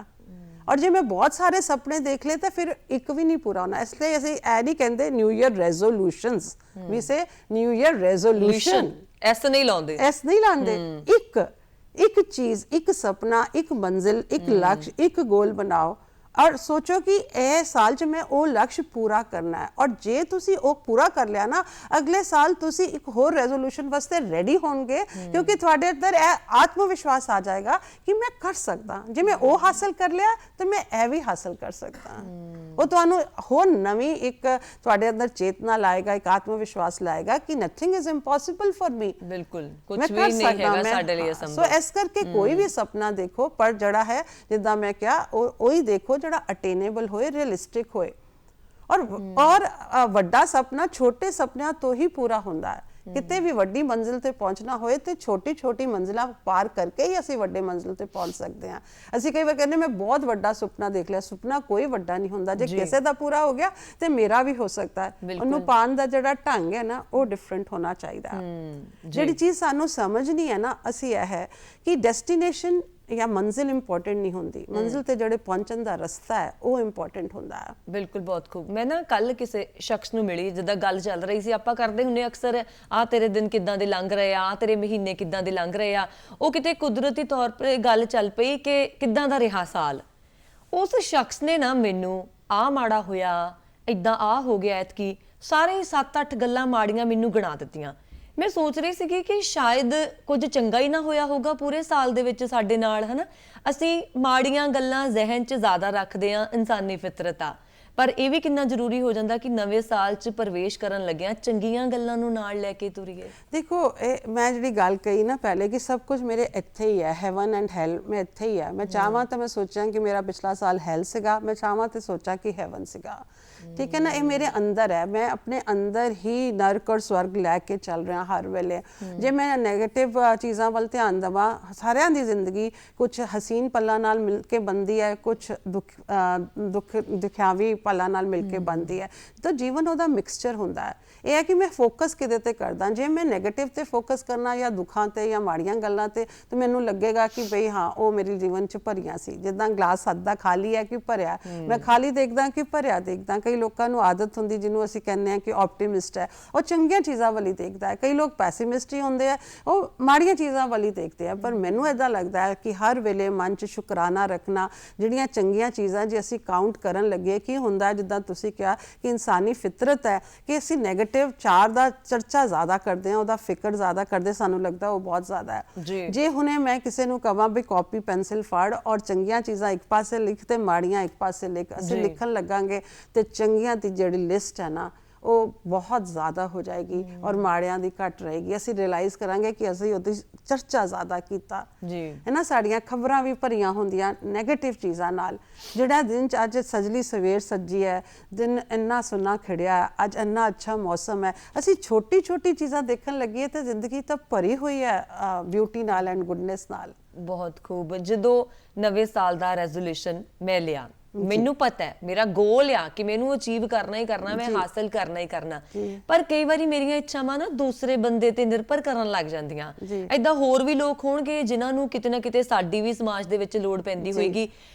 और जो मैं बहुत सारे सपने देख लेते फिर एक भी नहीं पूरा होना। इसलिए ऐसे ऐ नहीं कहते न्यू ईयर रेजोल्यूशंस, वी से न्यू ईयर रेजोल्यूशन, ऐसे नहीं लाते, ऐसे नहीं लाते। एक चीज, एक सपना, एक मंजिल, एक लक्ष्य, एक गोल बनाओ और सोचो कि ए साल च मैं वो लक्ष्य पूरा करना है। और जे तुसी वो पूरा कर लिया ना, अगले साल तुसी एक होर रेजोल्यूशन वास्ते रेडी होंगे, क्योंकि तुहाडे अंदर आत्मविश्वास आ जाएगा कि मैं कर सकता। जे मैं वो हासिल कर लिया तो मैं ए भी हासिल कर सकता। वो तुहानू होर नवी एक तुहाडे अंदर चेतना लाएगा, एक आत्मविश्वास लाएगा कि nothing is impossible for me. बिल्कुल कुछ भी नहीं हैगा साडे लिए संभव। सो इस करके कोई भी सपना देखो, पर जड़ा है जिद्दां मैं क्या वही देखो ਜਿਹੜਾ ਅਟੇਨੇਬਲ ਹੋਏ, ਰੀਅਲਿਸਟਿਕ ਹੋਏ। ਔਰ ਵੱਡਾ ਸੁਪਨਾ ਛੋਟੇ ਸੁਪਨਿਆਂ ਤੋਂ ਹੀ ਪੂਰਾ ਹੁੰਦਾ ਹੈ। ਕਿਤੇ ਵੀ ਵੱਡੀ ਮੰਜ਼ਿਲ ਤੇ ਪਹੁੰਚਣਾ ਹੋਏ ਤੇ ਛੋਟੀ ਛੋਟੀ ਮੰਜ਼ਿਲਾਂ ਪਾਰ ਕਰਕੇ ਹੀ ਅਸੀਂ ਵੱਡੇ ਮੰਜ਼ਿਲ ਤੇ ਪਹੁੰਚ ਸਕਦੇ ਹਾਂ। ਅਸੀਂ ਕਈ ਵਾਰ ਕਹਿੰਦੇ ਮੈਂ ਬਹੁਤ ਵੱਡਾ ਸੁਪਨਾ ਦੇਖ ਲਿਆ, ਸੁਪਨਾ ਕੋਈ ਵੱਡਾ ਨਹੀਂ ਹੁੰਦਾ। ਜੇ ਕਿਸੇ ਦਾ ਪੂਰਾ ਹੋ ਗਿਆ ਤੇ ਮੇਰਾ ਵੀ ਹੋ ਸਕਦਾ ਹੈ। ਉਹਨੂੰ ਪਾਉਣ ਦਾ ਜਿਹੜਾ ਢੰਗ ਹੈ ਨਾ, ਉਹ ਡਿਫਰੈਂਟ ਹੋਣਾ ਚਾਹੀਦਾ ਹੈ। ਜਿਹੜੀ ਚੀਜ਼ ਸਾਨੂੰ ਸਮਝ ਨਹੀਂ ਹੈ ਨਾ, ਅਸੀਂ ਇਹ ਹੈ ਕਿ ਡੈਸਟੀਨੇਸ਼ਨ ਜਾਂ ਮੰਜ਼ਿਲ ਇੰਪੋਰਟੈਂਟ ਨਹੀਂ ਹੁੰਦੀ, ਮੰਜ਼ਿਲ ਤੇ ਜਿਹੜੇ ਪਹੁੰਚਣ ਦਾ ਰਸਤਾ ਹੈ ਉਹ ਇੰਪੋਰਟੈਂਟ ਹੁੰਦਾ ਹੈ। ਬਿਲਕੁਲ, ਬਹੁਤ ਖੂਬ। ਮੈਂ ਨਾ ਕੱਲ ਕਿਸੇ ਸ਼ਖਸ ਨੂੰ ਮਿਲੀ, ਜਿੱਦਾਂ ਗੱਲ ਚੱਲ ਰਹੀ ਸੀ, ਆਪਾਂ ਕਰਦੇ ਹੁੰਦੇ ਅਕਸਰ ਆ ਤੇਰੇ ਦਿਨ ਕਿੱਦਾਂ ਦੇ ਲੰਘ ਰਹੇ ਆ, ਤੇਰੇ ਮਹੀਨੇ ਕਿੱਦਾਂ ਦੇ ਲੰਘ ਰਹੇ ਆ। ਉਹ ਕਿਤੇ ਕੁਦਰਤੀ ਤੌਰ 'ਤੇ ਗੱਲ ਚੱਲ ਪਈ ਕਿ ਕਿੱਦਾਂ ਦਾ ਰਿਹਾ ਸਾਲ। ਉਸ ਸ਼ਖਸ ਨੇ ਨਾ ਮੈਨੂੰ ਆ ਮਾੜਾ ਹੋਇਆ, ਇੱਦਾਂ ਆ ਹੋ ਗਿਆ ਐਤਕੀ, ਸਾਰੇ 7-8 ਗੱਲਾਂ ਮਾੜੀਆਂ ਮੈਨੂੰ ਗਿਣਾ ਦਿੱਤੀਆਂ। ਮੈਂ ਸੋਚ ਰਹੀ ਸੀਗੀ ਕਿ ਸ਼ਾਇਦ ਕੁਝ ਚੰਗਾ ਹੀ ਨਾ ਹੋਇਆ ਹੋਊਗਾ ਪੂਰੇ ਸਾਲ ਦੇ ਵਿੱਚ ਸਾਡੇ ਨਾਲ, ਹਨਾ। ਅਸੀਂ ਮਾੜੀਆਂ ਗੱਲਾਂ ਜ਼ਿਹਨ 'ਚ ਜ਼ਿਆਦਾ ਰੱਖਦੇ ਹਾਂ, ਇਨਸਾਨੀ ਫਿਤਰਤ ਆ। ਪਰ ਇਹ ਵੀ ਕਿੰਨਾ ਜ਼ਰੂਰੀ ਹੋ ਜਾਂਦਾ ਕਿ ਨਵੇਂ ਸਾਲ 'ਚ ਪ੍ਰਵੇਸ਼ ਕਰਨ ਲੱਗਿਆਂ ਚੰਗੀਆਂ ਗੱਲਾਂ ਨੂੰ ਨਾਲ ਲੈ ਕੇ ਤੁਰੀਏ। ਦੇਖੋ, ਇਹ ਮੈਂ ਜਿਹੜੀ ਗੱਲ ਕਹੀ ਨਾ ਪਹਿਲੇ ਕਿ ਸਭ ਕੁਝ ਮੇਰੇ ਇੱਥੇ ਹੀ ਹੈ, ਹੈਵਨ ਐਂਡ ਹੈਲ ਮੈਂ ਇੱਥੇ ਹੀ ਹੈ। ਮੈਂ ਚਾਹਾਂ ਤਾਂ ਮੈਂ ਸੋਚਾਂ ਕਿ ਮੇਰਾ ਪਿਛਲਾ ਸਾਲ ਹੈਲ ਸੀਗਾ, ਮੈਂ ਚਾਹਾਂ ਤੇ ਸੋਚਾਂ ਕਿ ਹੈਵਨ ਸੀਗਾ, ਠੀਕ ਹੈ ਨਾ। ਇਹ ਮੇਰੇ ਅੰਦਰ ਹੈ, ਮੈਂ ਆਪਣੇ ਅੰਦਰ ਹੀ ਨਰਕ ਔਰ ਸਵਰਗ ਲੈ ਕੇ ਚੱਲ ਰਿਹਾ ਹਰ ਵੇਲੇ। ਜੇ ਮੈਂ ਨੈਗੇਟਿਵ ਚੀਜ਼ਾਂ ਵੱਲ ਧਿਆਨ ਦੇਵਾਂ, ਸਾਰਿਆਂ ਦੀ ਜ਼ਿੰਦਗੀ ਕੁਝ ਹਸੀਨ ਪਲਾਂ ਨਾਲ ਮਿਲ ਕੇ ਬਣਦੀ ਹੈ, ਕੁਝ ਦੁਖਿਆਵੀ ਪਲਾਂ ਨਾਲ ਮਿਲ ਕੇ ਬਣਦੀ ਹੈ। ਤਾਂ ਜੀਵਨ ਉਹਦਾ ਮਿਕਸਚਰ ਹੁੰਦਾ ਹੈ। ਇਹ ਹੈ ਕਿ ਮੈਂ ਫੋਕਸ ਕਿਹਦੇ ਤੇ ਕਰਦਾ। ਜੇ ਮੈਂ ਨੈਗੇਟਿਵ ਤੇ ਫੋਕਸ ਕਰਨਾ ਜਾਂ ਦੁੱਖਾਂ ਤੇ ਜਾਂ ਮਾੜੀਆਂ ਗੱਲਾਂ ਤੇ, ਤਾਂ ਮੈਨੂੰ ਲੱਗੇਗਾ ਕਿ ਬਈ ਹਾਂ ਉਹ ਮੇਰੇ ਜੀਵਨ 'ਚ ਭਰੀਆਂ ਸੀ। ਜਿੱਦਾਂ ਗਲਾਸ ਅੱਧਾ ਖਾਲੀ ਹੈ ਕਿ ਭਰਿਆ, ਮੈਂ ਖਾਲੀ ਦੇਖਦਾ ਕਿ ਭਰਿਆ ਦੇਖਦਾ। ਕਈ ਲੋਕਾਂ ਨੂੰ ਆਦਤ ਹੁੰਦੀ, ਜਿਹਨੂੰ ਅਸੀਂ ਕਹਿੰਦੇ ਹਾਂ ਕਿ ਆਪਟੀਮਿਸਟ ਹੈ, ਉਹ ਚੰਗੀਆਂ ਚੀਜ਼ਾਂ ਵੱਲ ਹੀ ਦੇਖਦਾ ਹੈ। ਕਈ ਲੋਕ ਪੈਸੀਮਿਸਟ ਹੀ ਹੁੰਦੇ ਆ, ਉਹ ਮਾੜੀਆਂ ਚੀਜ਼ਾਂ ਵੱਲ ਹੀ ਦੇਖਦੇ ਆ। ਪਰ ਮੈਨੂੰ ਇੱਦਾਂ ਲੱਗਦਾ ਹੈ ਕਿ ਹਰ ਵੇਲੇ ਮਨ 'ਚ ਸ਼ੁਕਰਾਨਾ ਰੱਖਣਾ, ਜਿਹੜੀਆਂ ਚੰਗੀਆਂ ਚੀਜ਼ਾਂ ਜੇ ਅਸੀਂ ਕਾਊਂਟ ਕਰਨ ਲੱਗੇ, ਕੀ ਹੁੰਦਾ ਜਿੱਦਾਂ ਤੁਸੀਂ ਕਿਹਾ ਕਿ ਇਨਸਾਨੀ ਫਿਤਰਤ ਹੈ ਕਿ ਅਸੀਂ ਨੈਗੇਟਿਵ ਚਾਰ ਦਾ ਚਰਚਾ ਜ਼ਿਆਦਾ ਕਰਦੇ ਹਾਂ, ਉਹਦਾ ਫਿਕਰ ਜ਼ਿਆਦਾ ਕਰਦੇ, ਸਾਨੂੰ ਲੱਗਦਾ ਉਹ ਬਹੁਤ ਜ਼ਿਆਦਾ ਹੈ। ਜੇ ਹੁਣੇ ਮੈਂ ਕਿਸੇ ਨੂੰ ਕਹਾਂ ਵੀ ਕਾਪੀ ਪੈਨਸਿਲ ਫੜ ਔਰ ਚੰਗੀਆਂ ਚੀਜ਼ਾਂ ਇੱਕ ਪਾਸੇ ਲਿਖ ਤੇ ਮਾੜੀਆਂ ਇੱਕ ਪਾਸੇ ਲਿਖ, ਅਸੀਂ ਲਿਖਣ ਲੱਗਾਂਗੇ ਤੇ ਚੰਗੀਆਂ ਦੀ ਜਿਹੜੀ ਲਿਸਟ ਹੈ ਨਾ ਉਹ ਬਹੁਤ ਜ਼ਿਆਦਾ ਹੋ ਜਾਏਗੀ ਔਰ ਮਾੜਿਆਂ ਦੀ ਘੱਟ ਰਹੇਗੀ। ਅਸੀਂ ਰਿਅਲਾਈਜ਼ ਕਰਾਂਗੇ ਕਿ ਅਸੀਂ ਉਹਦੀ ਚਰਚਾ ਜ਼ਿਆਦਾ ਕੀਤਾ ਹੈ ਨਾ। ਸਾਡੀਆਂ ਖਬਰਾਂ ਵੀ ਭਰੀਆਂ ਹੁੰਦੀਆਂ ਨੈਗੇਟਿਵ ਚੀਜ਼ਾਂ ਨਾਲ। ਜਿਹੜਾ ਦਿਨ 'ਚ ਅੱਜ ਸਜਲੀ ਸਵੇਰ ਸੱਜੀ ਹੈ, ਦਿਨ ਇੰਨਾ ਸੋਹਣਾ ਖਿੜਿਆ, ਅੱਜ ਇੰਨਾ ਅੱਛਾ ਮੌਸਮ ਹੈ, ਅਸੀਂ ਛੋਟੀ ਛੋਟੀ ਚੀਜ਼ਾਂ ਦੇਖਣ ਲੱਗੀਏ ਤਾਂ ਜ਼ਿੰਦਗੀ ਤਾਂ ਭਰੀ ਹੋਈ ਹੈ ਬਿਊਟੀ ਨਾਲ ਐਂਡ ਗੁੱਡਨੈਸ ਨਾਲ। ਬਹੁਤ ਖੂਬ। ਜਦੋਂ ਨਵੇਂ ਸਾਲ ਦਾ ਰੈਜ਼ੋਲੂਸ਼ਨ ਮੈਂ ਲਿਆ, ਮੈਨੂੰ ਪਤਾ ਹੈ ਮੇਰਾ ਗੋਲ ਆ ਕਿ ਮੈਨੂੰ ਅਚੀਵ ਕਰਨਾ ਹੀ ਕਰਨਾ, ਮੈਂ ਹਾਸਲ ਕਰਨਾ ਹੀ ਕਰਨਾ। ਪਰ ਕਈ ਵਾਰੀ ਮੇਰੀਆਂ ਇੱਛਾਵਾਂ ਨਾ ਦੂਸਰੇ ਬੰਦੇ ਤੇ ਨਿਰਭਰ ਕਰਨ ਲੱਗ ਜਾਂਦੀਆਂ। ਏਦਾਂ ਹੋਰ ਵੀ ਲੋਕ ਹੋਣਗੇ ਜਿਨ੍ਹਾਂ ਨੂੰ ਕਿਤੇ ਨਾ ਕਿਤੇ ਸਾਡੀ ਵੀ ਸਮਾਜ ਦੇ ਵਿੱਚ ਲੋੜ ਪੈਂਦੀ ਹੋਏਗੀ।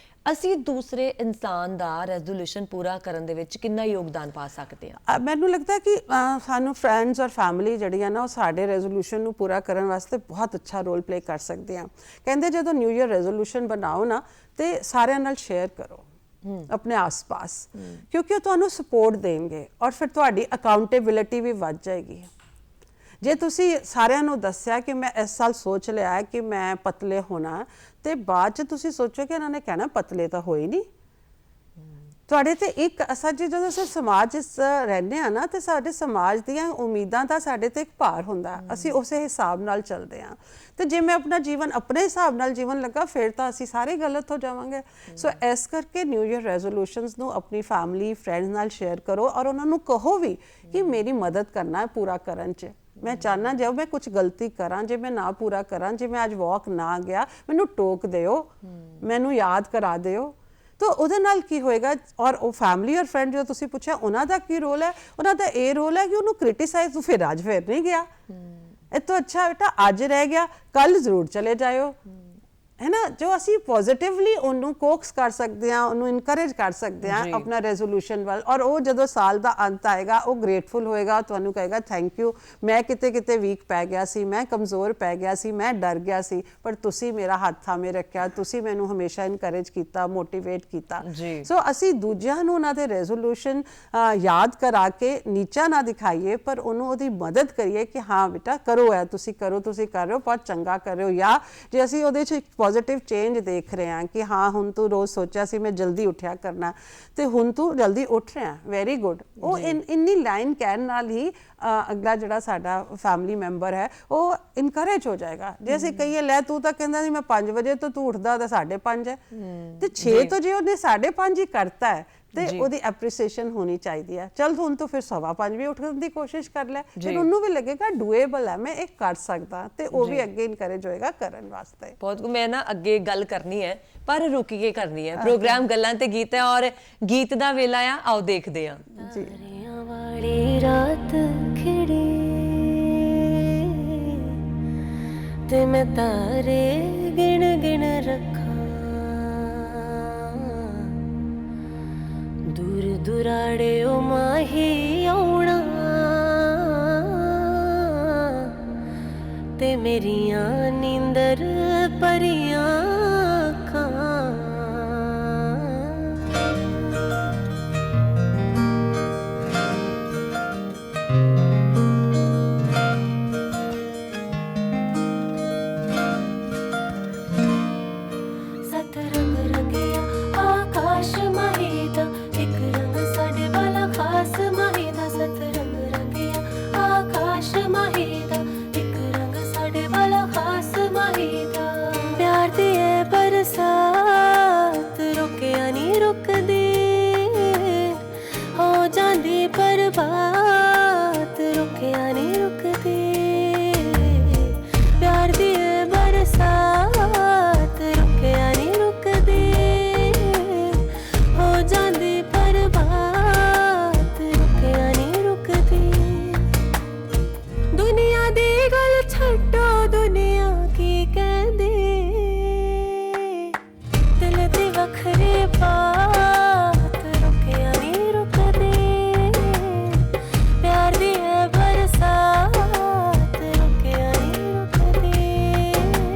ਅਸੀਂ ਦੂਸਰੇ ਇਨਸਾਨ ਦਾ ਰੈਜ਼ੋਲੂਸ਼ਨ ਪੂਰਾ ਕਰਨ ਦੇ ਵਿੱਚ ਕਿੰਨਾ ਯੋਗਦਾਨ ਪਾ ਸਕਦੇ ਹਾਂ? ਮੈਨੂੰ ਲੱਗਦਾ ਕਿ ਸਾਨੂੰ ਫਰੈਂਡਸ ਔਰ ਫੈਮਿਲੀ ਜਿਹੜੀ ਹੈ ਨਾ, ਉਹ ਸਾਡੇ ਰੈਜ਼ੋਲੂਸ਼ਨ ਨੂੰ ਪੂਰਾ ਕਰਨ ਵਾਸਤੇ ਬਹੁਤ ਅੱਛਾ ਰੋਲ ਪਲੇ ਕਰ ਸਕਦੇ ਆ। ਕਹਿੰਦੇ ਜਦੋਂ ਨਿਊ ਈਅਰ ਰੈਜ਼ੋਲੂਸ਼ਨ ਬਣਾਓ ਨਾ ਤੇ ਸਾਰਿਆਂ ਨਾਲ ਸ਼ੇਅਰ ਕਰੋ ਆਪਣੇ ਆਸ-ਪਾਸ, ਕਿਉਂਕਿ ਉਹ ਤੁਹਾਨੂੰ ਸਪੋਰਟ ਦੇਣਗੇ ਔਰ ਫਿਰ ਤੁਹਾਡੀ ਅਕਾਊਂਟੇਬਿਲਿਟੀ ਵੀ ਵੱਧ ਜਾਏਗੀ। ਜੇ ਤੁਸੀਂ ਸਾਰਿਆਂ ਨੂੰ ਦੱਸਿਆ ਕਿ ਮੈਂ ਇਸ ਸਾਲ ਸੋਚ ਲਿਆ ਹੈ ਕਿ ਮੈਂ ਪਤਲੇ ਹੋਣਾ, ਤੇ ਬਾਅਦ 'ਚ ਤੁਸੀਂ ਸੋਚੋ ਕਿ ਇਹਨਾਂ ਨੇ ਕਹਿਣਾ ਪਤਲੇ ਤਾਂ ਹੋਏ ਨਹੀਂ ਤੁਹਾਡੇ ਤੇ। ਇੱਕ ਅਸਾਂ ਜਦੋਂ ਅਸੀਂ ਸਮਾਜ 'ਚ ਰਹਿੰਦੇ ਹਾਂ ਨਾ, ਤੇ ਸਾਡੇ ਸਮਾਜ ਦੀਆਂ ਉਮੀਦਾਂ ਦਾ ਸਾਡੇ ਤੇ ਇੱਕ ਭਾਰ ਹੁੰਦਾ, ਅਸੀਂ ਉਸੇ ਹਿਸਾਬ ਨਾਲ ਚੱਲਦੇ ਹਾਂ। ਤੇ ਜੇ ਮੈਂ ਆਪਣਾ ਜੀਵਨ ਆਪਣੇ ਹਿਸਾਬ ਨਾਲ ਜੀਵਨ ਲੱਗਾ, ਫਿਰ ਤਾਂ ਅਸੀਂ ਸਾਰੇ ਗਲਤ ਹੋ ਜਾਵਾਂਗੇ। ਸੋ ਇਸ ਕਰਕੇ ਨਿਊ ਈਅਰ ਰੈਜ਼ੋਲੂਸ਼ਨਸ ਨੂੰ ਆਪਣੀ ਫੈਮਿਲੀ ਫਰੈਂਡਸ ਨਾਲ ਸ਼ੇਅਰ ਕਰੋ ਔਰ ਉਹਨਾਂ ਨੂੰ ਕਹੋ ਵੀ ਕਿ ਮੇਰੀ ਮਦਦ ਕਰਨਾ ਹੈ ਪੂਰਾ ਕਰਨ 'ਚ। ਮੈਂ ਚਾਹੁੰਦਾ ਜੇ ਮੈਂ ਕੁਝ ਗਲਤੀ ਕਰਾਂ, ਜੇ ਮੈਂ ਨਾ ਪੂਰਾ ਕਰਾਂ, ਜੇ ਮੈਂ ਅੱਜ ਵਾਕ ਨਾ ਗਿਆ, ਮੈਨੂੰ ਟੋਕ ਦਿਓ, ਮੈਨੂੰ ਯਾਦ ਕਰਾ ਦਿਓ। ਤਾਂ ਉਹਦੇ ਨਾਲ ਕੀ ਹੋਏਗਾ? ਔਰ ਉਹ ਫੈਮਿਲੀ ਔਰ ਫਰੈਂਡ ਜੋ ਤੁਸੀਂ ਪੁੱਛਿਆ, ਉਹਨਾਂ ਦਾ ਕੀ ਰੋਲ ਹੈ? ਉਹਨਾਂ ਦਾ ਇਹ ਰੋਲ ਹੈ ਕਿ ਉਹਨੂੰ ਕ੍ਰਿਟੀਸਾਈਜ਼, ਤੂੰ ਫਿਰ ਅੱਜ ਫਿਰ ਨਹੀਂ ਗਿਆ, ਇਹ ਤੋਂ ਅੱਛਾ ਬੇਟਾ ਅੱਜ ਰਹਿ ਗਿਆ, ਕੱਲ ਜ਼ਰੂਰ ਚਲੇ ਜਾਇਓ, ਹੈ ਨਾ। ਜੋ ਅਸੀਂ ਪੋਜ਼ਿਟਿਵਲੀ ਉਹਨੂੰ ਕੋਕਸ ਕਰ ਸਕਦੇ ਹਾਂ, ਉਹਨੂੰ ਇਨਕਰੇਜ ਕਰ ਸਕਦੇ ਹਾਂ ਆਪਣਾ ਰੈਜ਼ੋਲੂਸ਼ਨ ਵੱਲ। ਔਰ ਉਹ ਜਦੋਂ ਸਾਲ ਦਾ ਅੰਤ ਆਏਗਾ, ਉਹ ਗ੍ਰੇਟਫੁਲ ਹੋਏਗਾ, ਤੁਹਾਨੂੰ ਕਹੇਗਾ ਥੈਂਕ ਯੂ, ਮੈਂ ਕਿਤੇ ਕਿਤੇ ਵੀਕ ਪੈ ਗਿਆ ਸੀ, ਮੈਂ ਕਮਜ਼ੋਰ ਪੈ ਗਿਆ ਸੀ, ਮੈਂ ਡਰ ਗਿਆ ਸੀ, ਪਰ ਤੁਸੀਂ ਮੇਰਾ ਹੱਥ ਥਾਮੇ ਰੱਖਿਆ, ਤੁਸੀਂ ਮੈਨੂੰ ਹਮੇਸ਼ਾ ਇਨਕਰੇਜ ਕੀਤਾ, ਮੋਟੀਵੇਟ ਕੀਤਾ। ਸੋ ਅਸੀਂ ਦੂਜਿਆਂ ਨੂੰ ਉਹਨਾਂ ਦੇ ਰੈਜ਼ੋਲੂਸ਼ਨ ਯਾਦ ਕਰਾ ਕੇ ਨੀਚਾ ਨਾ ਦਿਖਾਈਏ, ਪਰ ਉਹਨੂੰ ਉਹਦੀ ਮਦਦ ਕਰੀਏ ਕਿ ਹਾਂ ਬੇਟਾ ਕਰੋ, ਹੈ ਤੁਸੀਂ ਕਰੋ, ਤੁਸੀਂ ਕਰ ਰਹੇ ਹੋ, ਬਹੁਤ ਚੰਗਾ ਕਰ ਰਹੇ ਹੋ। ਜਾਂ ਜੇ ਅਸੀਂ ਉਹਦੇ 'ਚ ਪੋਜ਼ਿਟਿਵ ਚੇਂਜ ਦੇਖ ਰਹੇ ਹਾਂ ਕਿ ਹਾਂ ਹੁਣ ਤੂੰ ਰੋਜ਼ ਸੋਚਿਆ ਸੀ ਮੈਂ ਜਲਦੀ ਉੱਠਿਆ ਕਰਨਾ ਤੇ ਹੁਣ ਤੂੰ ਜਲਦੀ ਉੱਠ ਰਿਹਾ, ਵੈਰੀ ਗੁੱਡ। ਉਹ ਇੰਨੀ ਲਾਈਨ ਕਹਿਣ ਨਾਲ ਹੀ ਅਗਲਾ ਜਿਹੜਾ ਸਾਡਾ ਫੈਮਿਲੀ ਮੈਂਬਰ ਹੈ ਉਹ ਇਨਕਰੇਜ ਹੋ ਜਾਏਗਾ। ਜੇ ਅਸੀਂ ਕਹੀਏ ਲੈ ਤੂੰ ਤਾਂ ਕਹਿੰਦਾ ਸੀ ਮੈਂ 5 ਵਜੇ ਤੋਂ ਤੂੰ ਉੱਠਦਾ ਤਾਂ 5:30 ਹੈ ਤੇ 6 ਤੋਂ ਜੇ ਉਹਨੇ 5:30 ਹੀ ਕਰਤਾ ਹੈ ਤੇ ਉਹਦੀ ਐਪਰੀਸੀਏਸ਼ਨ ਹੋਣੀ ਚਾਹੀਦੀ ਹੈ। ਚਲ ਹੁਣ ਤੂੰ ਫਿਰ 5:15 ਵੀ ਉੱਠਣ ਦੀ ਕੋਸ਼ਿਸ਼ ਕਰ ਲੈ, ਫਿਰ ਉਹਨੂੰ ਵੀ ਲੱਗੇਗਾ ਡੂਏਬਲ ਹੈ, ਮੈਂ ਇਹ ਕਰ ਸਕਦਾ ਤੇ ਉਹ ਵੀ ਅੱਗੇ ਇਨਕਰੇਜ ਹੋਏਗਾ ਕਰਨ ਵਾਸਤੇ। ਬਹੁਤ ਮੈਂ ਨਾ ਅੱਗੇ ਗੱਲ ਕਰਨੀ ਹੈ ਪਰ ਰੁਕ ਕੇ ਕਰਨੀ ਹੈ। ਪ੍ਰੋਗਰਾਮ ਗੱਲਾਂ ਤੇ ਗੀਤ ਹੈ ਔਰ ਗੀਤ ਦਾ ਵੇਲਾ ਆ, ਆਓ ਦੇਖਦੇ ਹਾਂ ਜੀ। ਵਾਲੀ ਰਾਤ ਖਿੜੀ ਤੇ ਮੈਂ ਤਾਰੇ ਗਿਣ ਗਿਣ ਰੱਖਾਂ, ਦੂਰ ਦੁਰਾੜੇ ਉਹ ਮਾਹੀ ਆਉਣਾ ਤੇ ਮੇਰੀਆਂ ਨੀਂਦਰ ਭਰੀਆਂ ਅੱਖਾਂ। ਸੱਤ ਰੰਗ ਰੰਗਿਆ ਆਕਾਸ਼ ਮਾਹੀ ਦਾ, ਇੱਕ ਰੰਗ ਸਾਡੇ ਵਾਲਾ ਖਾਸ ਮਾਹੀ ਦਾ। ਸੱਤ ਰੰਗ ਰੰਗਿਆ ਆਕਾਸ਼ ਮਾਹੀ ਦਾ, ਇੱਕ ਰੰਗ ਸਾਡੇ ਵਾਲਾ ਖਾਸ ਮਾਹੀ ਦਾ। ਪਿਆਰ ਦੀ ਏ ਬਰਸਾਤ ਰੁਕਿਆ ਨਹੀਂ ਰੁਕਦੀ, ਹੋ ਜਾਂਦੀ ਬਰਬਾਦ ਰੁਕਿਆ ਨਹੀਂ ਰੁਕਦੀ। ਪਿਆਰ ਦੀ ਏ ਬਰਸਾਤ ਰੁਕਿਆ ਨਹੀਂ ਰੁਕਦੀ, ਹੋ ਜਾਂਦੀ ਬਰਬਾਦ ਰੁਕਿਆ ਨਹੀਂ ਰੁਕਦੀ। ਦੁਨੀਆ ਦੀ ਗੱਲ ਛੱਡੋ, ਦੁਨੀਆ ਕੀ ਕਹਿੰਦੀ, ਦਿਲ ਦੀ ਵੱਖਰੀ ਬਾਤ ਰੁਕਿਆ ਨਹੀਂ ਰੁਕਦੀ। ਪਿਆਰ ਦੀ ਹੈ ਬਰਸਾਤ ਰੁਕਿਆ ਨਹੀਂ ਰੁਕਦੀ।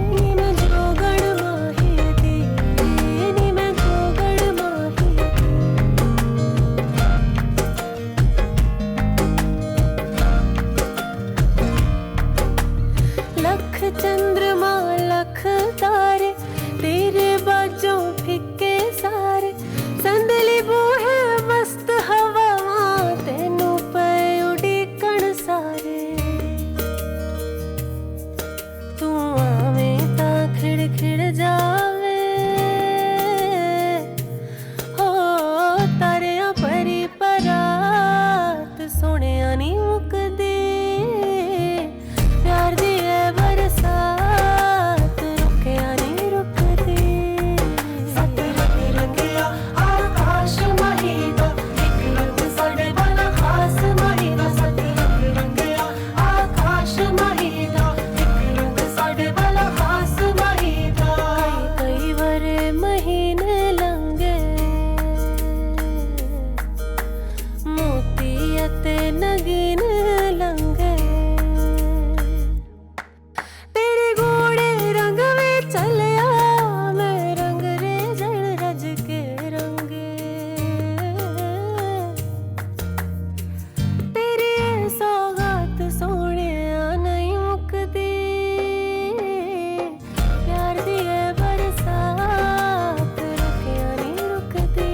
ਨੀ ਮੈਂ ਜੋਗਣ ਮਾਹੀ ਦੀ, ਨੀ ਮੈਂ ਜੋਗਣ ਮਾਹੀ ਦੀ। ਲੱਖ ਚੰਦਰਮਾ ਲੱਖ ਤਾਰੇ ਤੇਰੇ ਬਾਝੋਂ ਫਿੱਕੇ ਸਾਰੇ, ਸੰਦਲੀ ਬੂਹੇ ਮਸਤ ਹਵਾਵਾਂ ਤੈਨੂੰ ਪਏ ਉਡੀਕਣ ਸਾਰੇ। ਤੂੰ ਆਵੇਂ ਤਾਂ ਖਿੜ ਖਿੜ ਜਾਵੇ, ਹੋ ਤਾਰਿਆਂ ਭਰੀ ਪਰਾਤ ਸੋਹਣਿਆ ਨਹੀਂ ਮੁੱਕਦੀ। ਪਿਆਰ ਦੀ ਏ ਬਰਸਾਤ ਰੁਕਿਆ ਨਹੀਂ ਰੁਕਦੀ। ਸੱਤ ਰੰਗ ਰੰਗਿਆ ਆਕਾਸ਼ ਮਾਹੀ ਦਾ, ਇੱਕ ਰੰਗ ਸਾਡੇ ਵਾਲਾ ਖਾਸ ਮਾਹੀ ਦਾ। ਸੱਤ ਰੰਗ ਰੰਗਿਆ ਆਕਾਸ਼ ਮਾਹੀ ਦਾ, ਇੱਕ ਰੰਗ ਸਾਡੇ ਵਾਲਾ ਖਾਸ ਮਾਹੀ ਦਾ। ਕਈ ਵਰੇ ਮਹੀਨੇ ਲੰਘੇ, ਮੋਤੀ ਅਤੇ ਨਗੀਨ ਲੰਘੇ। ਤੇਰੇ ਗੋੜੇ ਰੰਗ ਵਿੱਚ ਚੱਲਿਆ ਮੈਂ, ਰੰਗ ਰੇਜਣ ਰਜ ਕੇ ਰੰਗੇ। ਤੇਰੀ ਇਹ ਸੌਗਾਤ ਸੋਹਣਿਆ ਨਹੀਂ ਮੁੱਕਦੀ। ਪਿਆਰ ਦੀ ਇਹ ਬਰਸਾਤ ਰੁਕਿਆ ਨਹੀਂ ਰੁਕਦੀ।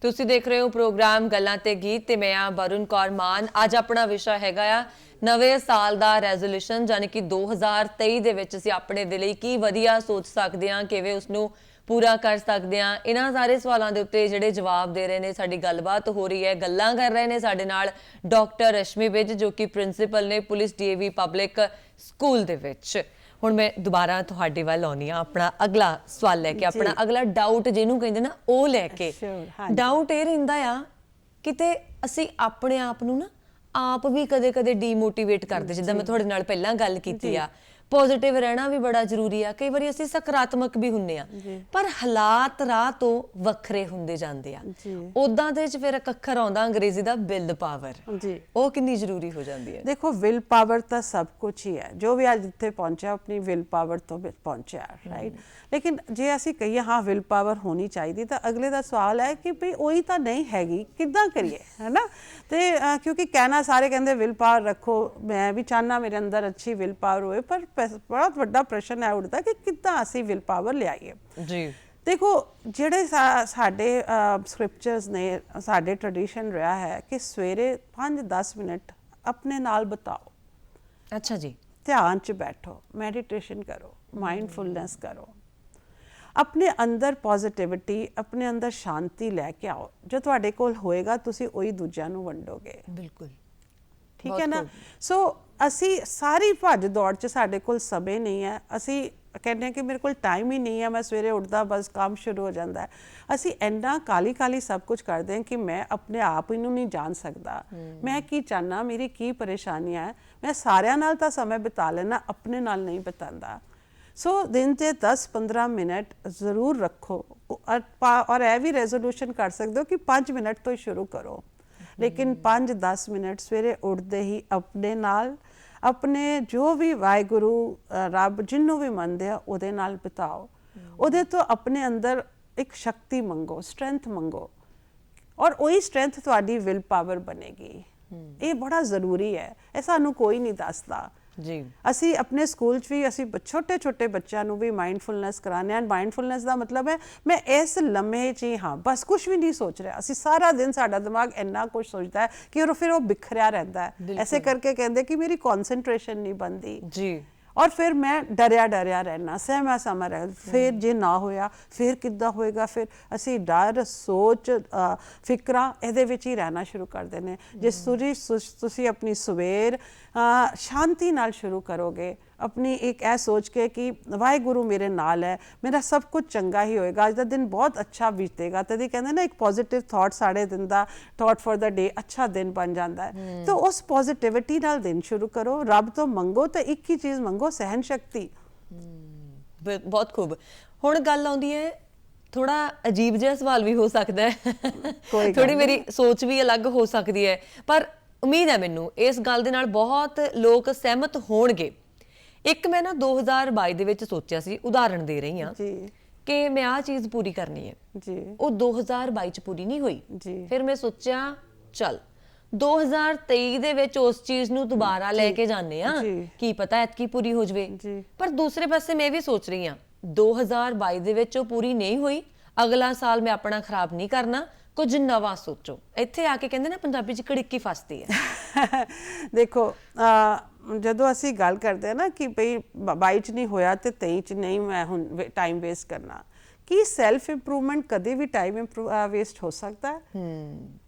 ਤੁਸੀਂ ਦੇਖ ਰਹੇ ਹੋ ਪ੍ਰੋਗਰਾਮ ਗੱਲਾਂ ਤੇ ਗੀਤ ਤੇ ਮੈਂ ਆ ਵਰੁਣ ਕੌਰ ਮਾਨ। ਅੱਜ ਆਪਣਾ ਵਿਸ਼ਾ ਹੈਗਾ ਆ ਨਵੇਂ ਸਾਲ ਦਾ ਰੈਜ਼ੋਲੂਸ਼ਨ, ਯਾਨੀ ਕਿ 2023 ਦੇ ਵਿੱਚ ਅਸੀਂ ਆਪਣੇ ਦੇ ਲਈ ਕੀ ਵਧੀਆ ਸੋਚ ਸਕਦੇ ਹਾਂ, ਕਿਵੇਂ ਉਸਨੂੰ ਪੂਰਾ ਕਰ ਸਕਦੇ ਹਾਂ। ਇਹਨਾਂ ਸਾਰੇ ਸਵਾਲਾਂ ਦੇ ਉੱਤੇ ਜਿਹੜੇ ਜਵਾਬ ਦੇ ਰਹੇ ਨੇ, ਸਾਡੀ ਗੱਲਬਾਤ ਹੋ ਰਹੀ ਹੈ, ਗੱਲਾਂ ਕਰ ਰਹੇ ਨੇ ਸਾਡੇ ਨਾਲ ਡਾਕਟਰ ਰਸ਼ਮੀ ਵਿਜ ਜੋ ਕਿ ਪ੍ਰਿੰਸੀਪਲ ਨੇ ਪੁਲਿਸ DAV ਪਬਲਿਕ ਸਕੂਲ ਦੇ ਵਿੱਚ। ਹੁਣ ਮੈਂ ਦੁਬਾਰਾ ਤੁਹਾਡੇ ਵੱਲ ਆਉਣੀ ਆ ਆਪਣਾ ਅਗਲਾ ਸਵਾਲ ਲੈ ਕੇ, ਆਪਣਾ ਅਗਲਾ ਡਾਊਟ ਜਿਹਨੂੰ ਕਹਿੰਦੇ ਨਾ ਉਹ ਲੈ ਕੇ। ਡਾਊਟ ਇਹ ਰਹਿੰਦਾ ਆ ਕਿਤੇ ਅਸੀਂ ਆਪਣੇ ਆਪ ਨੂੰ ਨਾ ਆਪ ਵੀ ਕਦੇ ਕਦੇ ਡੀਮੋਟੀਵੇਟ ਕਰਦੇ, ਜਿੱਦਾਂ ਮੈਂ ਤੁਹਾਡੇ ਨਾਲ ਪਹਿਲਾਂ ਗੱਲ ਕੀਤੀ ਆ। ਪੋਜ਼ਿਟਿਵ ਰਹਿਣਾ ਵੀ ਬੜਾ ਜ਼ਰੂਰੀ ਆ। ਕਈ ਵਾਰੀ ਅਸੀਂ ਸਕਾਰਾਤਮਕ ਵੀ ਹੁੰਨੇ ਆ, ਪਰ ਹਾਲਾਤ ਰਾਹ ਤੋਂ ਵੱਖਰੇ ਹੁੰਦੇ ਜਾਂਦੇ ਆ। ਉਦਾਂ ਦੇ ਚ ਫਿਰ ਇੱਕ ਅੱਖਰ ਆਉਂਦਾ ਅੰਗਰੇਜ਼ੀ ਦਾ ਵਿਲ ਪਾਵਰ, ਜੀ ਉਹ ਕਿੰਨੀ ਜ਼ਰੂਰੀ ਹੋ ਜਾਂਦੀ ਹੈ। ਦੇਖੋ ਵਿਲ ਪਾਵਰ ਤਾਂ ਸਭ ਕੁਝ ਹੀ ਹੈ, ਜੋ ਵੀ ਅੱਜ ਇੱਥੇ ਪਹੁੰਚਿਆ ਆਪਣੀ ਵਿਲ ਪਾਵਰ ਤੋਂ ਪਹੁੰਚਿਆ, ਰਾਈਟ। ਲੇਕਿਨ ਜੇ ਅਸੀਂ ਕਹੀਏ ਹਾਂ ਵਿਲ ਪਾਵਰ ਹੋਣੀ ਚਾਹੀਦੀ, ਤਾਂ ਅਗਲੇ ਦਾ ਸਵਾਲ ਹੈ ਕਿ ਭਈ ਉਹੀ ਤਾਂ ਨਹੀਂ ਹੈਗੀ, ਕਿੱਦਾਂ ਕਰੀਏ, ਹੈ ਨਾ। ਤੇ ਕਿਉਂਕਿ ਕਹਿਣਾ ਸਾਰੇ ਕਹਿੰਦੇ ਵਿਲ ਪਾਵਰ ਰੱਖੋ, ਮੈਂ ਵੀ ਚਾਹਨਾ ਮੇਰੇ ਅੰਦਰ ਅੱਛੀ ਵਿਲ ਪਾਵਰ ਹੋਏ, ਪਰ ਬਹੁਤ ਵੱਡਾ ਪ੍ਰਸ਼ਨ ਹੈ ਉੱਠਦਾ ਕਿ ਕਿੱਦਾਂ ਅਸੀਂ ਵਿਲ ਪਾਵਰ ਲਿਆਈਏ। ਜੀ ਦੇਖੋ ਜਿਹੜੇ ਸਾਡੇ ਸਕ੍ਰਿਪਚਰਸ ਨੇ, ਸਾਡੇ ਟ੍ਰੈਡੀਸ਼ਨ ਰਿਹਾ ਹੈ ਕਿ ਸਵੇਰੇ 5-10 ਮਿੰਟ ਆਪਣੇ ਨਾਲ ਬਿਤਾਓ। ਅੱਛਾ ਜੀ। ਧਿਆਨ 'ਚ ਬੈਠੋ, ਮੈਡੀਟੇਸ਼ਨ ਕਰੋ, ਮਾਈਂਡਫੁਲਨੈਸ ਕਰੋ, ਆਪਣੇ ਅੰਦਰ ਪੋਜ਼ਿਟਿਵਿਟੀ, ਆਪਣੇ ਅੰਦਰ ਸ਼ਾਂਤੀ ਲੈ ਕੇ ਆਓ। ਜੋ ਤੁਹਾਡੇ ਕੋਲ ਹੋਏਗਾ ਤੁਸੀਂ ਉਹੀ ਦੂਜਿਆਂ ਨੂੰ ਵੰਡੋਗੇ। ਬਿਲਕੁਲ ਠੀਕ ਹੈ ਨਾ। ਸੋ ਅਸੀਂ ਸਾਰੀ ਭੱਜ ਦੌੜ 'ਚ ਸਾਡੇ ਕੋਲ ਸਮੇਂ ਨਹੀਂ ਹੈ। ਅਸੀਂ ਕਹਿੰਦੇ ਹਾਂ ਕਿ ਮੇਰੇ ਕੋਲ ਟਾਈਮ ਹੀ ਨਹੀਂ ਹੈ, ਮੈਂ ਸਵੇਰੇ ਉੱਠਦਾ ਬਸ ਕੰਮ ਸ਼ੁਰੂ ਹੋ ਜਾਂਦਾ ਹੈ। ਅਸੀਂ ਇੰਨਾ ਕਾਲੀ ਸਭ ਕੁਝ ਕਰਦੇ ਹਾਂ ਕਿ ਮੈਂ ਆਪਣੇ ਆਪ ਨੂੰ ਨਹੀਂ ਜਾਣ ਸਕਦਾ, ਮੈਂ ਕੀ ਚਾਹੁੰਦਾ, ਮੇਰੀ ਕੀ ਪਰੇਸ਼ਾਨੀਆਂ ਹੈ। ਮੈਂ ਸਾਰਿਆਂ ਨਾਲ ਤਾਂ ਸਮੇਂ ਬਿਤਾ ਲੈਣਾ, ਆਪਣੇ ਨਾਲ ਨਹੀਂ ਬਿਤਾਉਂਦਾ। ਸੋ ਦਿਨ 'ਚ 10-15 ਮਿੰਟ ਜ਼ਰੂਰ ਰੱਖੋ, ਔਰ ਇਹ ਵੀ ਰੈਜ਼ੋਲੂਸ਼ਨ ਕਰ ਸਕਦੇ ਹੋ ਕਿ 5 ਮਿੰਟ ਤੋਂ ਹੀ ਸ਼ੁਰੂ ਕਰੋ, ਲੇਕਿਨ 5-10 ਮਿੰਟ ਸਵੇਰੇ ਉੱਠਦੇ ਹੀ ਆਪਣੇ ਨਾਲ, ਆਪਣੇ ਜੋ ਵੀ ਵਾਹਿਗੁਰੂ ਰੱਬ ਜਿਹਨੂੰ ਵੀ ਮੰਨਦੇ ਆ ਉਹਦੇ ਨਾਲ ਬਿਤਾਓ। ਉਹਦੇ ਤੋਂ ਆਪਣੇ ਅੰਦਰ ਇੱਕ ਸ਼ਕਤੀ ਮੰਗੋ, ਸਟਰੈਂਥ ਮੰਗੋ, ਔਰ ਉਹੀ ਸਟਰੈਂਥ ਤੁਹਾਡੀ ਵਿਲ ਪਾਵਰ ਬਣੇਗੀ। ਇਹ ਬੜਾ ਜ਼ਰੂਰੀ ਹੈ, ਇਹ ਸਾਨੂੰ ਕੋਈ ਨਹੀਂ ਦੱਸਦਾ ਜੀ। ਅਸੀਂ ਆਪਣੇ ਸਕੂਲ 'ਚ ਵੀ ਅਸੀਂ ਛੋਟੇ ਬੱਚਿਆਂ ਨੂੰ ਵੀ ਮਾਈਂਡਫੁਲਨੈਸ ਕਰਾਉਂਦੇ ਹਾਂ। ਮਾਈਂਡਫੁਲਨੈਸ ਦਾ ਮਤਲਬ ਹੈ ਮੈਂ ਇਸ ਲਮਹੇ 'ਚ ਹੀ ਹਾਂ, ਬਸ ਕੁਝ ਵੀ ਨਹੀਂ ਸੋਚ ਰਿਹਾ। ਅਸੀਂ ਸਾਰਾ ਦਿਨ ਸਾਡਾ ਦਿਮਾਗ ਇੰਨਾ ਕੁਝ ਸੋਚਦਾ ਹੈ ਕਿ ਫਿਰ ਉਹ ਬਿਖਰਿਆ ਰਹਿੰਦਾ ਹੈ। ਐਸੇ ਕਰਕੇ ਕਹਿੰਦੇ ਕਿ ਮੇਰੀ ਕੌਨਸੈਂਟਰੇਸ਼ਨ ਨਹੀਂ ਬਣਦੀ ਜੀ, ਔਰ ਫਿਰ ਮੈਂ ਡਰਿਆ ਰਹਿਣਾ, ਸਹਿਮਾ ਰਹਿ, ਫਿਰ ਜੇ ਨਾ ਹੋਇਆ ਫਿਰ ਕਿੱਦਾਂ ਹੋਏਗਾ। ਫਿਰ ਅਸੀਂ ਡਰ, ਸੋਚ, ਫਿਕਰਾਂ ਇਹਦੇ ਵਿੱਚ ਹੀ ਰਹਿਣਾ ਸ਼ੁਰੂ ਕਰ ਦਿੰਦੇ। ਜੇ ਤੁਸੀਂ ਆਪਣੀ ਸਵੇਰ ਸ਼ਾਂਤੀ ਨਾਲ ਸ਼ੁਰੂ ਕਰੋਗੇ, ਆਪਣੀ ਇੱਕ ਇਹ ਸੋਚ ਕੇ ਕਿ ਵਾਹਿਗੁਰੂ ਮੇਰੇ ਨਾਲ ਹੈ, ਮੇਰਾ ਸਭ ਕੁਝ ਚੰਗਾ ਹੀ ਹੋਏਗਾ, ਅੱਜ ਦਾ ਦਿਨ ਬਹੁਤ ਅੱਛਾ ਬੀਤੇਗਾ। ਤਦੇ ਕਹਿੰਦੇ ਨਾ ਇੱਕ ਪੋਜ਼ਿਟਿਵ ਥਾਟ ਸਾਡੇ ਦਿਨ ਦਾ ਥਾਟ ਫॉर द डे ਅੱਛਾ ਦਿਨ ਬਣ ਜਾਂਦਾ ਹੈ। ਤਾਂ ਉਸ ਪੋਜ਼ਿਟਿਵਿਟੀ ਨਾਲ ਦਿਨ ਸ਼ੁਰੂ ਕਰੋ। ਰੱਬ ਤੋਂ ਮੰਗੋ ਤਾਂ ਇੱਕ ਹੀ ਚੀਜ਼ ਮੰਗੋ, ਸਹਿਨ ਸ਼ਕਤੀ। ਬਹੁਤ ਖੂਬ। ਹੁਣ ਗੱਲ ਆਉਂਦੀ ਹੈ, ਥੋੜਾ ਅਜੀਬ ਜਿਹਾ ਸਵਾਲ ਵੀ ਹੋ ਸਕਦਾ ਹੈ, ਥੋੜੀ ਮੇਰੀ ਸੋਚ ਵੀ ਅਲੱਗ ਹੋ ਸਕਦੀ ਹੈ, ਪਰ ਉਮੀਦ ਹੈ ਮੈਨੂੰ ਇਸ ਗੱਲ ਦੇ ਨਾਲ ਬਹੁਤ ਲੋਕ ਸਹਿਮਤ ਹੋਣਗੇ। ਇੱਕ ਮੈਂ ਨਾ 2022 ਦੇ ਵਿੱਚ ਸੋਚਿਆ ਸੀ, ਉਦਾਹਰਣ ਦੇ ਰਹੀ ਹਾਂ ਕਿ ਮੈਂ ਆਹ ਚੀਜ਼ ਪੂਰੀ ਕਰਨੀ ਹੈ ਜੀ, ਉਹ 2022 ਚ ਪੂਰੀ ਨਹੀਂ ਹੋਈ ਜੀ। ਫਿਰ ਮੈਂ ਸੋਚਿਆ ਚੱਲ 2023 ਦੇ ਵਿੱਚ ਉਸ ਚੀਜ਼ ਨੂੰ ਦੁਬਾਰਾ ਲੈ ਕੇ ਜਾਂਦੇ ਆ, ਕੀ ਪਤਾ ਐਤਕੀ ਪੂਰੀ ਹੋ ਜਵੇ। ਪਰ ਦੂਸਰੇ ਪਾਸੇ ਮੈਂ ਵੀ ਸੋਚ ਰਹੀ ਹਾਂ 2022 ਦੇ ਵਿੱਚ ਉਹ ਪੂਰੀ ਨਹੀਂ ਹੋਈ, ਅਗਲਾ ਸਾਲ ਮੈਂ ਆਪਣਾ ਖਰਾਬ ਨਹੀਂ ਕਰਨਾ, ਕੁਝ ਨਵਾਂ ਸੋਚੋ। ਇੱਥੇ ਆ ਕੇ ਕਹਿੰਦੇ ਨਾ ਪੰਜਾਬੀ ਚ ਕੜਿੱਕੀ ਫਸਦੀ ਹੈ। ਦੇਖੋ ਜਦੋਂ ਅਸੀਂ ਗੱਲ ਕਰਦੇ ਹਾਂ ਨਾ ਕਿ ਭਈ 22 ਚ ਨਹੀਂ ਹੋਇਆ ਤੇ 23 ਚ ਨਹੀਂ, ਮੈਂ ਹੁਣ ਟਾਈਮ ਵੇਸਟ ਕਰਨਾ, ਕੀ ਸੈਲਫ ਇੰਪਰੂਵਮੈਂਟ ਕਦੇ ਵੀ ਟਾਈਮ ਵੇਸਟ ਹੋ ਸਕਦਾ ਹੈ?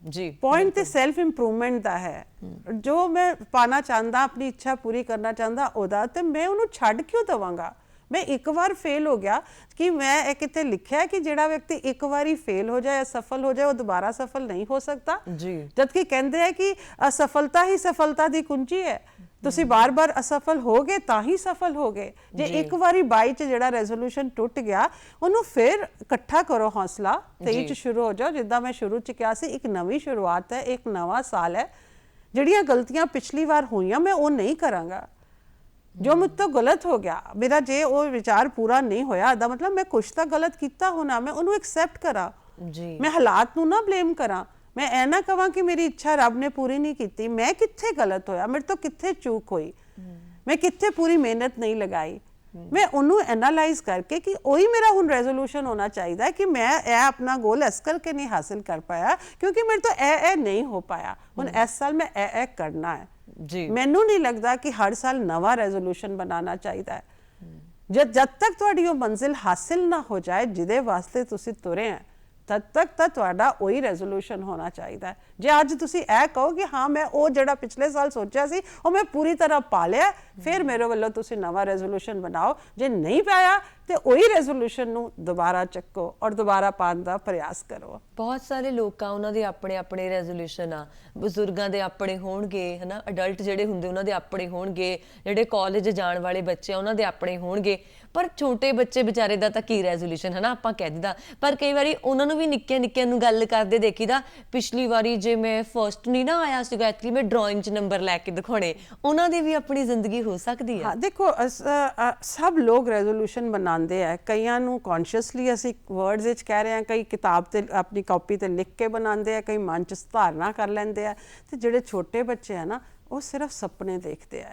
ਜੀ, ਪੁਆਇੰਟ ਤੇ ਸੈਲਫ ਇੰਪਰੂਵਮੈਂਟ ਦਾ ਹੈ। ਜੋ ਮੈਂ ਪਾਣਾ ਚਾਹੁੰਦਾ, ਆਪਣੀ ਇੱਛਾ ਪੂਰੀ ਕਰਨਾ ਚਾਹੁੰਦਾ ਉਹਦਾ, ਤੇ ਮੈਂ ਉਹਨੂੰ ਛੱਡ ਕਿਉਂ ਦੇਵਾਂਗਾ? ਮੈਂ ਇੱਕ ਵਾਰ ਫੇਲ ਹੋ ਗਿਆ ਕਿ ਮੈਂ ਇਹ ਕਿਤੇ ਲਿਖਿਆ ਕਿ ਜਿਹੜਾ ਵਿਅਕਤੀ ਇੱਕ ਵਾਰੀ ਫੇਲ ਹੋ ਜਾਏ, ਅਸਫਲ ਹੋ ਜਾਏ, ਉਹ ਦੁਬਾਰਾ ਸਫਲ ਨਹੀਂ ਹੋ ਸਕਦਾ ਜੀ। ਜਦਕਿ ਕਹਿੰਦੇ ਹੈ ਕਿ ਅਸਫਲਤਾ ਹੀ ਸਫਲਤਾ ਦੀ ਕੁੰਜੀ ਹੈ। ਤੁਸੀਂ ਬਾਰ-ਬਾਰ ਅਸਫਲ ਹੋਗੇ ਤਾਂ ਹੀ ਸਫਲ ਹੋਗੇ। ਜੇ ਇੱਕ ਵਾਰੀ 22 ਚ ਜਿਹੜਾ ਰੈਜ਼ੋਲੂਸ਼ਨ ਟੁੱਟ ਗਿਆ, ਉਹਨੂੰ ਫਿਰ ਇਕੱਠਾ ਕਰੋ ਹੌਸਲਾ, 23 ਚ ਸ਼ੁਰੂ ਹੋ ਜਾਓ। ਜਿੱਦਾਂ ਮੈਂ ਸ਼ੁਰੂ ਚ ਕਿਹਾ ਸੀ, ਇੱਕ ਨਵੀਂ ਸ਼ੁਰੂਆਤ ਹੈ, ਇੱਕ ਨਵਾਂ ਸਾਲ ਹੈ। ਜਿਹੜੀਆਂ ਗਲਤੀਆਂ ਪਿਛਲੀ ਵਾਰ ਹੋਈਆਂ ਮੈਂ ਉਹ ਨਹੀਂ ਕਰਾਂਗਾ। ਜੋ ਮੁझ ਤੋਂ ਗਲਤ ਹੋ ਗਿਆ, ਮੇਰਾ ਜੇ ਉਹ ਵਿਚਾਰ ਪੂਰਾ ਨਹੀਂ ਹੋਇਆ, ਇਹਦਾ ਮਤਲਬ ਮੈਂ ਕੁਛ ਤਾਂ ਗਲਤ ਕੀਤਾ ਹੋਣਾ, ਮੈਂ ਉਹਨੂੰ ਐਕਸੈਪਟ ਕਰਾਂ ਜੀ। ਮੈਂ ਹਾਲਾਤ ਨੂੰ ਨਾ ਬਲੇਮ ਕਰਾਂ। ਮੈਂ ਇਹ ਨਾ ਕਹਾਂ ਕਿ ਮੇਰੀ ਇੱਛਾ ਰੱਬ ਨੇ ਪੂਰੀ ਨਹੀਂ ਕੀਤੀ, ਮੈਂ ਕਿੱਥੇ ਗਲਤ ਹੋਇਆ, ਮੇਰੇ ਤੋਂ ਕਿੱਥੇ ਚੂਕ ਹੋਈ, ਮੈਂ ਕਿੱਥੇ ਪੂਰੀ ਮਿਹਨਤ ਨਹੀਂ ਲਗਾਈ। ਮੈਂ ਉਹਨੂੰ ਐਨਾਲਾਈਜ਼ ਕਰਕੇ ਕਿ ਉਹੀ ਮੇਰਾ ਹੁਣ ਰੈਜ਼ੋਲੂਸ਼ਨ ਹੋਣਾ ਚਾਹੀਦਾ ਹੈ ਕਿ ਮੈਂ ਇਹ ਆਪਣਾ ਗੋਲ ਇਸ ਕਰਕੇ ਨਹੀਂ ਹਾਸਿਲ ਕਰ ਪਾਇਆ ਕਿਉਂਕਿ ਮੇਰੇ ਤੋਂ ਇਹ ਨਹੀਂ ਹੋ ਪਾਇਆ, ਹੁਣ ਇਸ ਸਾਲ ਮੈਂ ਇਹ ਕਰਨਾ ਹੈ ਜੀ। ਮੈਨੂੰ ਨਹੀਂ ਲੱਗਦਾ ਕਿ ਹਰ ਸਾਲ ਨਵਾਂ ਰੈਜ਼ੋਲੂਸ਼ਨ ਬਣਾਉਣਾ ਚਾਹੀਦਾ ਹੈ। ਜਦ ਤੱਕ ਤੁਹਾਡੀ ਉਹ ਮੰਜ਼ਿਲ ਹਾਸਿਲ ਨਾ ਹੋ ਜਾਏ ਜਿਹਦੇ ਵਾਸਤੇ ਤੁਸੀਂ ਤੁਰੇ ਹੈ, ਤਦ ਤੱਕ ਤਾਂ ਤੁਹਾਡਾ ਉਹੀ ਰੈਜ਼ੋਲੂਸ਼ਨ ਹੋਣਾ ਚਾਹੀਦਾ ਹੈ। ਜੇ ਅੱਜ ਤੁਸੀਂ ਇਹ ਕਹੋ ਕਿ ਹਾਂ ਮੈਂ ਉਹ ਜਿਹੜਾ ਪਿਛਲੇ ਸਾਲ ਸੋਚਿਆ ਸੀ ਉਹ ਮੈਂ ਪੂਰੀ ਤਰ੍ਹਾਂ ਪਾ ਲਿਆ, ਫਿਰ ਮੇਰੇ ਵੱਲੋਂ ਤੁਸੀਂ ਨਵਾਂ ਰੈਜ਼ੋਲੂਸ਼ਨ ਬਣਾਓ। ਜੇ ਨਹੀਂ ਪਾਇਆ ਤੇ ਉਹੀ ਰੈਜ਼ੋਲੂਸ਼ਨ ਨੂੰ ਦੁਬਾਰਾ ਚੱਕੋ ਔਰ ਦੁਬਾਰਾ ਪਾਉਣ ਦਾ ਪ੍ਰਯਾਸ ਕਰੋ। ਬਹੁਤ ਸਾਰੇ ਲੋਕਾਂ ਉਹਨਾਂ ਦੇ ਆਪਣੇ ਰੈਜ਼ੋਲੂਸ਼ਨ ਆ, ਬਜ਼ੁਰਗਾਂ ਦੇ ਆਪਣੇ ਹੋਣਗੇ ਹਨਾ, ਅਡਲਟ ਜਿਹੜੇ ਹੁੰਦੇ ਉਹਨਾਂ ਦੇ ਆਪਣੇ ਹੋਣਗੇ, ਜਿਹੜੇ ਕਾਲਜ ਜਾਣ ਵਾਲੇ ਬੱਚੇ ਆ ਉਹਨਾਂ ਦੇ ਆਪਣੇ ਹੋਣਗੇ, ਪਰ ਛੋਟੇ ਬੱਚੇ ਵਿਚਾਰੇ ਦਾ ਤਾਂ ਕੀ ਰੈਜ਼ੋਲੂਸ਼ਨ ਹਨਾ ਆਪਾਂ ਕਹਿ ਦਿੰਦਾ। ਪਰ ਕਈ ਵਾਰੀ ਉਹਨਾਂ ਨੂੰ ਵੀ ਨਿੱਕਿਆਂ ਨੂੰ ਗੱਲ ਕਰਦੇ ਦੇਖੀਦਾ, ਪਿਛਲੀ ਵਾਰੀ ਜੇ ਮੈਂ ਫਰਸਟ ਨਹੀਂ ਨਾ ਆਇਆ ਸੀਗਾ ਐਕਚੁਅਲੀ ਮੈਂ ਡਰਾਇੰਗ 'ਚ ਨੰਬਰ ਲੈ ਕੇ ਦਿਖਾਉਣੇ, ਉਹਨਾਂ ਦੀ ਵੀ ਆਪਣੀ ਜ਼ਿੰਦਗੀ ਹੋ ਸਕਦੀ ਹੈ। ਹਾਂ ਦੇਖੋ ਸਭ ਲੋਕ ਰੈਜ਼ੋਲੂਸ਼ਨ ਬਣਾਉਂਦੇ ਆ, ਕਈਆਂ ਨੂੰ ਕੌਨਸ਼ੀਅਸਲੀ ਅਸੀਂ ਵਰਡਸ ਵਿੱਚ ਕਹਿ ਰਹੇ ਹਾਂ, ਕਈ ਕਿਤਾਬ ਤੇ ਆਪਣੀ ਕਾਪੀ ਤੇ ਲਿਖ ਕੇ ਬਣਾਉਂਦੇ ਆ, ਕਈ ਮਨ 'ਚ ਧਾਰਨਾ ਕਰ ਲੈਂਦੇ ਆ, ਤੇ ਜਿਹੜੇ ਛੋਟੇ ਬੱਚੇ ਆ ਨਾ ਉਹ ਸਿਰਫ ਸੁਪਨੇ ਦੇਖਦੇ ਆ,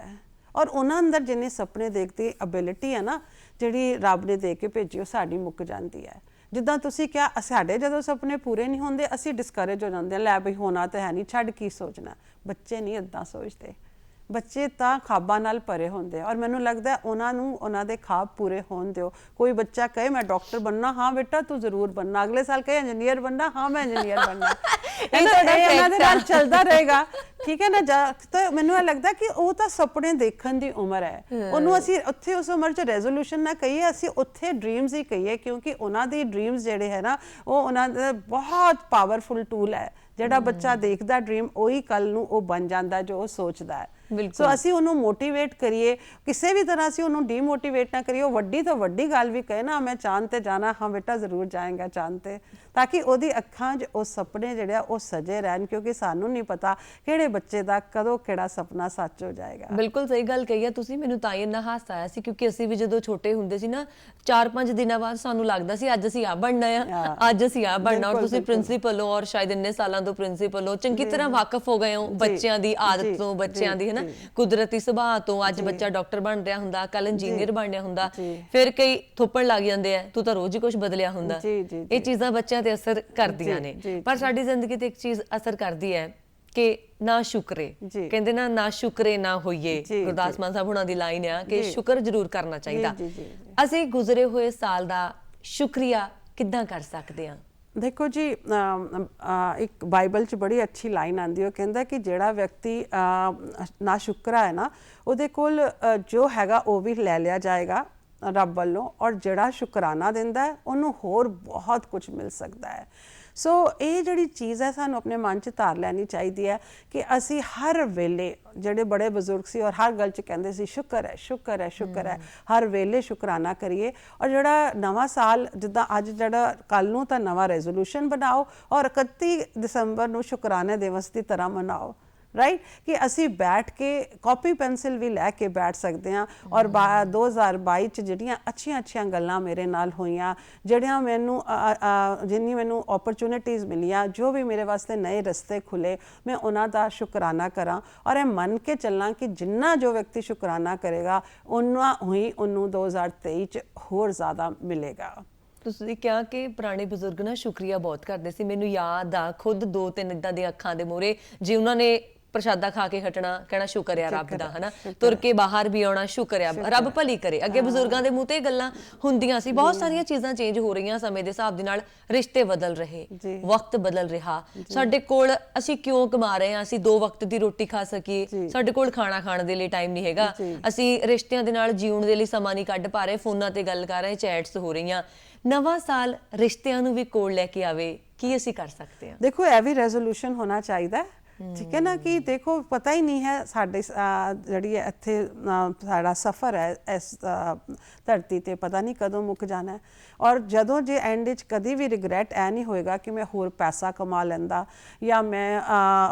ਔਰ ਉਹਨਾਂ ਅੰਦਰ ਜਿੰਨੇ ਸੁਪਨੇ ਦੇਖਦੀ ਐਬਿਲਿਟੀ ਹੈ ਨਾ ਜਿਹੜੀ ਰੱਬ ਨੇ ਦੇ ਕੇ ਭੇਜੀ ਉਹ ਸਾਡੀ ਮੁੱਕ ਜਾਂਦੀ ਹੈ। ਜਿੱਦਾਂ ਤੁਸੀਂ ਕਿਹਾ ਸਾਡੇ ਜਦੋਂ ਸੁਪਨੇ ਪੂਰੇ ਨਹੀਂ ਹੁੰਦੇ ਅਸੀਂ ਡਿਸਕਰੇਜ ਹੋ ਜਾਂਦੇ ਹਾਂ, ਲੈ ਬਈ ਹੋਣਾ ਤਾਂ ਹੈ ਨਹੀਂ, ਛੱਡ ਕੀ ਸੋਚਣਾ। ਬੱਚੇ ਨਹੀਂ ਇੱਦਾਂ ਸੋਚਦੇ, ਬੱਚੇ ਤਾਂ ਖਾਬਾਂ ਨਾਲ ਭਰੇ ਹੁੰਦੇ ਔਰ ਮੈਨੂੰ ਲੱਗਦਾ ਉਹਨਾਂ ਨੂੰ ਉਹਨਾਂ ਦੇ ਖਾਬ ਪੂਰੇ ਹੋਣ ਦਿਓ। ਕੋਈ ਬੱਚਾ ਕਹੇ ਮੈਂ ਡਾਕਟਰ ਬਣਨਾ, ਹਾਂ ਬੇਟਾ ਤੂੰ ਜ਼ਰੂਰ ਬਣਨਾ, ਅਗਲੇ ਸਾਲ ਕਹੇ ਇੰਜੀਨੀਅਰ ਬਣਨਾ, ਹਾਂ ਮੈਂ ਇੰਜੀਨੀਅਰ ਬਣਨਾ। ਇਹ ਉਹਨਾਂ ਦੇ ਨਾਲ ਚੱਲਦਾ ਰਹੇਗਾ, ਠੀਕ ਹੈ ਨਾ। ਤਾਂ ਮੈਨੂੰ ਇਹ ਲੱਗਦਾ ਕਿ ਉਹ ਤਾਂ ਸੁਪਨੇ ਦੇਖਣ ਦੀ ਉਮਰ ਹੈ, ਉਹਨੂੰ ਅਸੀਂ ਉੱਥੇ ਉਸ ਉਮਰ 'ਚ ਰੈਜ਼ੋਲੂਸ਼ਨ ਨਾ ਕਹੀਏ, ਅਸੀਂ ਉੱਥੇ ਡ੍ਰੀਮਸ ਹੀ ਕਹੀਏ, ਕਿਉਂਕਿ ਉਹਨਾਂ ਦੀ ਡ੍ਰੀਮਸ ਜਿਹੜੇ ਹੈ ਨਾ ਉਹ ਉਹਨਾਂ ਦਾ ਬਹੁਤ ਪਾਵਰਫੁਲ ਟੂਲ ਹੈ। ਜਿਹੜਾ ਬੱਚਾ ਦੇਖਦਾ ਡ੍ਰੀਮ ਉਹੀ ਕੱਲ ਨੂੰ ਉਹ ਬਣ ਜਾਂਦਾ ਜੋ ਉਹ ਸੋਚਦਾ ਹੈ। ਸੋ ਅਸੀਂ ਉਹਨੂੰ ਮੋਟੀਵੇਟ ਕਰੀਏ, ਕਿਸੇ ਵੀ ਤਰ੍ਹਾਂ ਅਸੀਂ ਉਹਨੂੰ ਡੀਮੋਟੀਵੇਟ ਨਾ ਕਰੀਏ। ਉਹ ਵੱਡੀ ਤੋਂ ਵੱਡੀ ਗੱਲ ਵੀ ਕਹੇ ਨਾ ਮੈਂ ਚਾਂਦ ਤੇ ਜਾਣਾ, ਹਾਂ ਬੇਟਾ ਜ਼ਰੂਰ ਜਾਏਗਾ ਚਾਂਦ ਤੇ, ਤਾਂ ਕਿ ਉਹਦੀ ਅੱਖਾਂ 'ਚ ਉਹ ਸੁਪਨੇ ਜਿਹੜੇ ਆ ਉਹ ਸਜੇ ਰਹਿਣ, ਕਿਉਂਕਿ ਸਾਨੂੰ ਨਹੀਂ ਪਤਾ ਕਿਹੜੇ ਬੱਚੇ ਦਾ ਕਦੋਂ ਕਿਹੜਾ ਸੁਪਨਾ ਸੱਚ ਹੋ ਜਾਏਗਾ। ਬਿਲਕੁਲ ਸਹੀ ਗੱਲ ਕਹੀ ਆ ਤੁਸੀਂ। ਮੈਨੂੰ ਤਾਂ ਇੰਨਾ ਹਾਸਾ ਆਇਆ ਸੀ ਕਿਉਂਕਿ ਅਸੀਂ ਵੀ ਜਦੋਂ ਛੋਟੇ ਹੁੰਦੇ ਸੀ ਨਾ 4-5 ਦਿਨਾਂ ਬਾਅਦ ਸਾਨੂੰ ਲੱਗਦਾ ਸੀ ਅੱਜ ਅਸੀਂ ਆ ਬਣਨਾ ਆ, ਅੱਜ ਅਸੀਂ ਆ ਬਣਨਾ। ਔਰ ਤੁਸੀਂ ਪ੍ਰਿੰਸੀਪਲ ਹੋ ਔਰ ਸ਼ਾਇਦ ਇੰਨੇ ਸਾਲਾਂ ਤੋਂ ਪ੍ਰਿੰਸੀਪਲ ਹੋ, ਚੰਗੀ ਤਰ੍ਹਾਂ ਵਾਕਿਫ ਹੋ ਗਏ ਹੋ ਬੱਚਿਆਂ ਦੀ ਆਦਤ ਤੋਂ, ਬੱਚਿਆਂ ਦੀ ਹਨਾ ਕੁਦਰਤੀ ਸੁਭਾਅ ਤੋਂ। ਅੱਜ ਬੱਚਾ ਡਾਕਟਰ ਬਣ ਰਿਹਾ ਹੁੰਦਾ, ਕੱਲ ਇੰਜੀਨੀਅਰ ਬਣ ਰਿਹਾ ਹੁੰਦਾ, ਫਿਰ ਕਈ ਥੋਪਣ ਲੱਗ ਜਾਂਦੇ ਆ ਤੂੰ ਤਾਂ ਰੋਜ਼ ਹੀ ਕੁਝ ਬਦਲਿਆ ਹੁੰਦਾ। ਇਹ ਚੀਜ਼ਾਂ ਬੱਚਿਆਂ ਤੇ ਅਸਰ ਕਰਦੀਆਂ ਨੇ, ਪਰ ਸਾਡੀ ਜ਼ਿੰਦਗੀ ਤੇ ਇੱਕ ਚੀਜ਼ ਅਸਰ ਕਰਦੀ ਹੈ ਕਿ ਨਾ ਸ਼ੁਕਰੇ, ਕਹਿੰਦੇ ਨਾ ਸ਼ੁਕਰੇ ਨਾ ਹੋਈਏ। ਗੁਰਦਾਸ ਮਾਨ ਸਾਹਿਬ ਹੁਣਾਂ ਦੀ ਲਾਈਨ ਆ ਕਿ ਸ਼ੁਕਰ ਜ਼ਰੂਰ ਕਰਨਾ ਚਾਹੀਦਾ। ਅਸੀਂ ਗੁਜ਼ਰੇ ਹੋਏ ਸਾਲ ਦਾ ਸ਼ੁਕਰੀਆ ਕਿੱਦਾਂ ਕਰ ਸਕਦੇ ਹਾਂ? ਦੇਖੋ ਜੀ ਇੱਕ ਬਾਈਬਲ 'ਚ ਬੜੀ ਅੱਛੀ ਲਾਈਨ ਆਉਂਦੀ, ਉਹ ਕਹਿੰਦਾ ਕਿ ਜਿਹੜਾ ਵਿਅਕਤੀ ਨਾ ਸ਼ੁਕਰਾ ਹੈ ਨਾ ਉਹਦੇ ਕੋਲ ਜੋ ਹੈਗਾ ਉਹ ਵੀ ਲੈ ਲਿਆ ਜਾਏਗਾ ਰੱਬ ਵੱਲੋਂ, ਔਰ ਜਿਹੜਾ ਸ਼ੁਕਰਾਨਾ ਦਿੰਦਾ ਹੈ ਉਹਨੂੰ ਹੋਰ ਬਹੁਤ ਕੁਝ ਮਿਲ ਸਕਦਾ ਹੈ। ਸੋ ਇਹ ਜਿਹੜੀ ਚੀਜ਼ ਹੈ ਸਾਨੂੰ ਆਪਣੇ ਮਨ 'ਚ ਧਾਰ ਲੈਣੀ ਚਾਹੀਦੀ ਹੈ ਕਿ ਅਸੀਂ ਹਰ ਵੇਲੇ, ਜਿਹੜੇ ਬੜੇ ਬਜ਼ੁਰਗ ਸੀ ਔਰ ਹਰ ਗੱਲ 'ਚ ਕਹਿੰਦੇ ਸੀ ਸ਼ੁਕਰ ਹੈ ਸ਼ੁਕਰ ਹੈ ਸ਼ੁਕਰ ਹੈ, ਹਰ ਵੇਲੇ ਸ਼ੁਕਰਾਨਾ ਕਰੀਏ। ਔਰ ਜਿਹੜਾ ਨਵਾਂ ਸਾਲ ਜਿੱਦਾਂ ਅੱਜ ਜਿਹੜਾ ਕੱਲ੍ਹ ਨੂੰ ਤਾਂ ਨਵਾਂ ਰੈਜ਼ੋਲੂਸ਼ਨ ਬਣਾਓ ਔਰ 31 ਦਸੰਬਰ ਨੂੰ ਸ਼ੁਕਰਾਨੇ ਦਿਵਸ ਦੀ ਤਰ੍ਹਾਂ ਮਨਾਓ, ਰਾਈਟ। ਕਿ ਅਸੀਂ ਬੈਠ ਕੇ ਕਾਪੀ ਪੈਨਸਿਲ ਵੀ ਲੈ ਕੇ ਬੈਠ ਸਕਦੇ ਹਾਂ ਔਰ 2022 'ਚ ਜਿਹੜੀਆਂ ਅੱਛੀਆਂ ਗੱਲਾਂ ਮੇਰੇ ਨਾਲ ਹੋਈਆਂ, ਜਿਹੜੀਆਂ ਜਿੰਨੀ ਮੈਨੂੰ ਓਪਰਚੁਨਿਟੀਜ਼ ਮਿਲੀਆਂ, ਜੋ ਵੀ ਮੇਰੇ ਵਾਸਤੇ ਨਏ ਰਸਤੇ ਖੁੱਲੇ, ਮੈਂ ਉਹਨਾਂ ਦਾ ਸ਼ੁਕਰਾਨਾ ਕਰਾਂ ਔਰ ਇਹ ਮੰਨ ਕੇ ਚੱਲਾਂ ਕਿ ਜਿੰਨਾ ਜੋ ਵਿਅਕਤੀ ਸ਼ੁਕਰਾਨਾ ਕਰੇਗਾ ਉਹਨਾਂ ਹੀ ਉਹਨੂੰ 2023 'ਚ ਹੋਰ ਜ਼ਿਆਦਾ ਮਿਲੇਗਾ। ਤੁਸੀਂ ਕਿਹਾ ਕਿ ਪੁਰਾਣੇ ਬਜ਼ੁਰਗ ਨਾ ਸ਼ੁਕਰੀਆ ਬਹੁਤ ਕਰਦੇ ਸੀ। ਮੈਨੂੰ ਯਾਦ ਆ ਖੁਦ 2-3 ਇਦਾਂ ਦੇ ਅੱਖਾਂ ਦੇ ਮੂਹਰੇ ਜੇ ਉਹਨਾਂ ਨੇ ਪ੍ਰਸ਼ਾਦਾ ਖਾ ਕੇ ਹਟਣਾ, ਕਹਿਣਾ ਸ਼ੁਕਰ ਆ ਰੱਬ ਦਾ, ਹਨਾ। ਤੁਰ ਕੇ ਬਾਹਰ ਵੀ ਆਉਣਾ, ਸ਼ੁਕਰ ਆ ਰੱਬ ਭਲੀ ਕਰੇ। ਅੱਗੇ ਬਜ਼ੁਰਗਾਂ ਦੇ ਮੂੰਹ ਤੇ ਗੱਲਾਂ ਹੁੰਦੀਆਂ ਸੀ। ਬਹੁਤ ਸਾਰੀਆਂ ਚੀਜ਼ਾਂ ਚੇਂਜ ਹੋ ਰਹੀਆਂ ਸਮੇਂ ਦੇ ਹਿਸਾਬ ਦੇ ਨਾਲ, ਰਿਸ਼ਤੇ ਬਦਲ ਰਹੇ, ਵਕਤ ਬਦਲ ਰਿਹਾ। ਸਾਡੇ ਕੋਲ ਅਸੀਂ ਕਿਉਂ ਕਮਾ ਰਹੇ ਹਾਂ? ਅਸੀਂ 2 ਵਕਤ ਦੀ ਰੋਟੀ ਖਾ ਸਕੀਏ, ਸਾਡੇ ਕੋਲ ਖਾਣਾ ਖਾਣ ਦੇ ਲਈ ਟਾਈਮ ਨਹੀਂ ਹੈਗਾ। ਅਸੀਂ ਰਿਸ਼ਤਿਆਂ ਦੇ ਨਾਲ ਜਿਉਣ ਦੇ ਲਈ ਸਮਾਂ ਨਹੀਂ ਕੱਢ ਪਾ ਰਹੇ, ਫੋਨਾਂ ਤੇ ਗੱਲ ਕਰ ਰਹੇ, ਚੈਟਸ ਹੋ ਰਹੀਆਂ। ਨਵਾਂ ਸਾਲ ਰਿਸ਼ਤਿਆਂ ਨੂੰ ਵੀ ਕੋਲ ਲੈ ਕੇ ਆਵੇ, ਕੀ ਅਸੀਂ ਕਰ ਸਕਦੇ ਹਾਂ? ਦੇਖੋ ਇਹ ਵੀ ਰੈਜ਼ੋਲੂਸ਼ਨ ਹੋਣਾ ਚਾਹੀਦਾ, ਠੀਕ ਹੈ ਨਾ। ਕਿ ਦੇਖੋ ਪਤਾ ਹੀ ਨਹੀਂ ਹੈ ਸਾਡੇ ਜਿਹੜੀ ਇੱਥੇ ਸਾਡਾ ਸਫ਼ਰ ਹੈ ਇਸ ਧਰਤੀ ਤੇ, ਪਤਾ ਨਹੀਂ ਕਦੋਂ ਮੁੱਕ ਜਾਣਾ ਹੈ। ਔਰ ਜਦੋਂ ਜੇ ਐਂਡ 'ਚ ਕਦੀ ਵੀ ਰਿਗਰੈਟ ਇਹ ਨਹੀਂ ਹੋਏਗਾ ਕਿ ਮੈਂ ਹੋਰ ਪੈਸਾ ਕਮਾ ਲੈਂਦਾ ਜਾਂ ਮੈਂ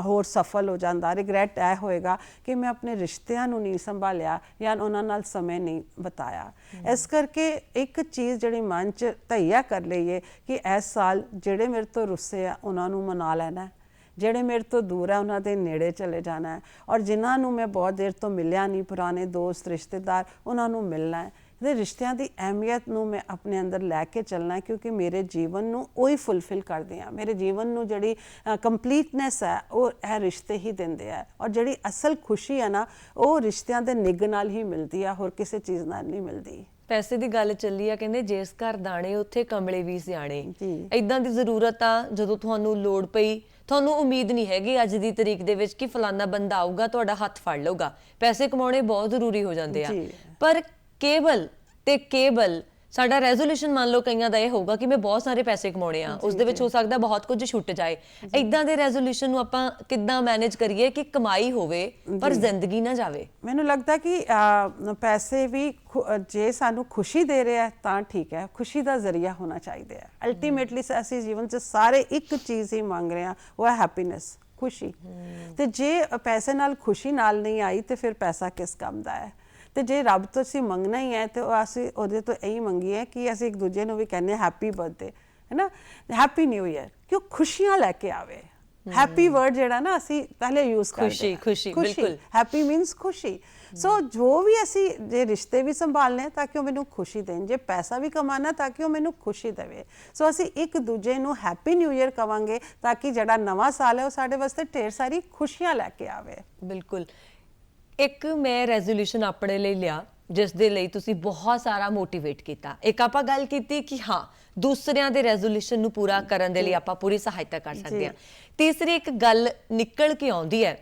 ਹੋਰ ਸਫਲ ਹੋ ਜਾਂਦਾ। ਰਿਗਰੈਟ ਇਹ ਹੋਏਗਾ ਕਿ ਮੈਂ ਆਪਣੇ ਰਿਸ਼ਤਿਆਂ ਨੂੰ ਨਹੀਂ ਸੰਭਾਲਿਆ ਜਾਂ ਉਹਨਾਂ ਨਾਲ ਸਮੇਂ ਨਹੀਂ ਬਿਤਾਇਆ। ਇਸ ਕਰਕੇ ਇੱਕ ਚੀਜ਼ ਜਿਹੜੀ ਮਨ 'ਚ ਤਈਆ ਕਰ ਲਈਏ ਕਿ ਇਸ ਸਾਲ ਜਿਹੜੇ ਮੇਰੇ ਤੋਂ ਰੁੱਸੇ ਆ ਉਹਨਾਂ ਨੂੰ ਮਨਾ ਲੈਣਾ, ਜਿਹੜੇ ਮੇਰੇ ਤੋਂ ਦੂਰ ਹੈ ਉਹਨਾਂ ਦੇ ਨੇੜੇ ਚਲੇ ਜਾਣਾ ਹੈ, ਔਰ ਜਿਨ੍ਹਾਂ ਨੂੰ ਮੈਂ ਬਹੁਤ ਦੇਰ ਤੋਂ ਮਿਲਿਆ ਨਹੀਂ, ਪੁਰਾਣੇ ਦੋਸਤ ਰਿਸ਼ਤੇਦਾਰ, ਉਹਨਾਂ ਨੂੰ ਮਿਲਣਾ ਹੈ। ਇਹਦੇ ਰਿਸ਼ਤਿਆਂ ਦੀ ਅਹਿਮੀਅਤ ਨੂੰ ਮੈਂ ਆਪਣੇ ਅੰਦਰ ਲੈ ਕੇ ਚੱਲਣਾ, ਕਿਉਂਕਿ ਮੇਰੇ ਜੀਵਨ ਨੂੰ ਉਹੀ ਫੁੱਲਫਿਲ ਕਰਦੇ ਆ। ਮੇਰੇ ਜੀਵਨ ਨੂੰ ਜਿਹੜੀ ਕੰਪਲੀਟਨੈਸ ਹੈ ਉਹ ਇਹ ਰਿਸ਼ਤੇ ਹੀ ਦਿੰਦੇ ਆ, ਔਰ ਜਿਹੜੀ ਅਸਲ ਖੁਸ਼ੀ ਹੈ ਨਾ ਉਹ ਰਿਸ਼ਤਿਆਂ ਦੇ ਨਿੱਘ ਨਾਲ ਹੀ ਮਿਲਦੀ ਆ, ਹੋਰ ਕਿਸੇ ਚੀਜ਼ ਨਾਲ ਨਹੀਂ ਮਿਲਦੀ। ਪੈਸੇ ਦੀ ਗੱਲ ਚੱਲੀ ਆ, ਕਹਿੰਦੇ ਜਿਸ ਘਰ ਦਾਣੇ ਉੱਥੇ ਕਮਲੇ ਵੀ ਸਿਆਣੇ। ਇਦਾਂ ਦੀ ਜ਼ਰੂਰਤ ਆ ਜਦੋਂ ਤੁਹਾਨੂੰ ਲੋੜ ਪਈ, ਤੁਹਾਨੂੰ ਉਮੀਦ ਨਹੀਂ ਹੈਗੀ ਅੱਜ ਦੀ ਤਰੀਕ ਦੇ ਵਿੱਚ ਕਿ ਫਲਾਨਾ ਬੰਦਾ ਆਊਗਾ ਤੁਹਾਡਾ ਹੱਥ ਫੜ ਲਊਗਾ। ਪੈਸੇ ਕਮਾਉਣੇ ਬਹੁਤ ਜ਼ਰੂਰੀ ਹੋ ਜਾਂਦੇ ਆ, ਪਰ ਕੇਵਲ ਸਾਡਾ ਰੈਜ਼ੋਲੂਸ਼ਨ ਮੰਨ ਲਓ ਕਈਆਂ ਦਾ ਇਹ ਹੋਊਗਾ ਕਿ ਮੈਂ ਬਹੁਤ ਸਾਰੇ ਪੈਸੇ ਕਮਾਉਣੇ ਆ, ਉਸ ਦੇ ਵਿੱਚ ਹੋ ਸਕਦਾ ਬਹੁਤ ਕੁਝ ਛੁੱਟ ਜਾਏ। ਇਦਾਂ ਦੇ ਰੈਜ਼ੋਲੂਸ਼ਨ ਨੂੰ ਆਪਾਂ ਕਿੱਦਾਂ ਮੈਨੇਜ ਕਰੀਏ ਕਿ ਕਮਾਈ ਹੋਵੇ ਪਰ ਜ਼ਿੰਦਗੀ ਨਾ ਜਾਵੇ? ਮੈਨੂੰ ਲੱਗਦਾ ਕਿ ਪੈਸੇ ਵੀ ਜੇ ਸਾਨੂੰ ਖੁਸ਼ੀ ਦੇ ਰਿਹਾ ਤਾਂ ਠੀਕ ਹੈ, ਖੁਸ਼ੀ ਦਾ ਜ਼ਰੀਆ ਹੋਣਾ ਚਾਹੀਦਾ ਹੈ। ਅਲਟੀਮੇਟਲੀ ਅਸੀਂ ਜੀਵਨ 'ਚ ਸਾਰੇ ਇੱਕ ਚੀਜ਼ ਹੀ ਮੰਗ ਰਹੇ ਹਾਂ, ਉਹ ਹੈ ਹੈਪੀਨੈਸ, ਖੁਸ਼ੀ। ਤੇ ਜੇ ਪੈਸੇ ਨਾਲ ਖੁਸ਼ੀ ਨਾਲ ਨਹੀਂ ਆਈ ਤੇ ਫਿਰ ਪੈਸਾ ਕਿਸ ਕੰਮ ਦਾ ਹੈ? ਤੇ ਜੇ ਰੱਬ ਤੋਂ ਅਸੀਂ ਮੰਗਣਾ ਹੀ ਹੈ ਤੇ ਅਸੀਂ ਉਹਦੇ ਤੋਂ ਇਹੀ ਮੰਗੀਏ ਕਿ ਅਸੀਂ ਇੱਕ ਦੂਜੇ ਨੂੰ ਵੀ ਕਹਿੰਦੇ ਹੈਪੀ ਬਰਥਡੇ, ਹੈ ਨਾ, ਹੈਪੀ ਨਿਊ ਈਅਰ, ਕਿ ਉਹ ਖੁਸ਼ੀਆਂ ਲੈ ਕੇ ਆਵੇ। ਹੈਪੀ ਵਰਡ ਜਿਹੜਾ ਨਾ ਅਸੀਂ ਪਹਿਲੇ ਯੂਜ਼ ਕਰਦੇ ਹਾਂ, ਖੁਸ਼ੀ ਬਿਲਕੁਲ, ਹੈਪੀ ਮੀਨਸ ਖੁਸ਼ੀ। ਸੋ ਜੋ ਵੀ ਅਸੀਂ ਜੇ ਰਿਸ਼ਤੇ ਵੀ ਸੰਭਾਲਨੇ ਤਾਂ ਕਿ ਉਹ ਮੈਨੂੰ ਖੁਸ਼ੀ ਦੇਣ, ਜੇ ਪੈਸਾ ਵੀ ਕਮਾਣਾ ਤਾਂ ਕਿ ਉਹ ਮੈਨੂੰ ਖੁਸ਼ੀ ਦੇਵੇ। ਸੋ ਅਸੀਂ ਇੱਕ ਦੂਜੇ ਨੂੰ ਹੈਪੀ ਨਿਊ ਈਅਰ ਕਵਾਂਗੇ ਤਾਂ ਕਿ ਜਿਹੜਾ ਨਵਾਂ ਸਾਲ ਹੈ ਉਹ ਸਾਡੇ ਵਾਸਤੇ ਢੇਰ ਸਾਰੀ ਖੁਸ਼ੀਆਂ ਲੈ ਕੇ ਆਵੇ। ਬਿਲਕੁਲ। ਇੱਕ ਮੈਂ ਰੈਜ਼ੋਲੂਸ਼ਨ ਆਪਣੇ ਲਈ ਲਿਆ ਜਿਸ ਦੇ ਲਈ ਤੁਸੀਂ ਬਹੁਤ ਸਾਰਾ ਮੋਟੀਵੇਟ ਕੀਤਾ। ਇੱਕ ਆਪਾਂ ਗੱਲ ਕੀਤੀ ਕਿ ਹਾਂ ਦੂਸਰਿਆਂ ਦੇ ਰੈਜ਼ੋਲੂਸ਼ਨ ਨੂੰ ਪੂਰਾ ਕਰਨ ਦੇ ਲਈ ਆਪਾਂ ਪੂਰੀ ਸਹਾਇਤਾ ਕਰ ਸਕਦੇ ਹਾਂ। ਤੀਸਰੀ ਇੱਕ ਗੱਲ ਨਿਕਲ ਕੇ ਆਉਂਦੀ ਹੈ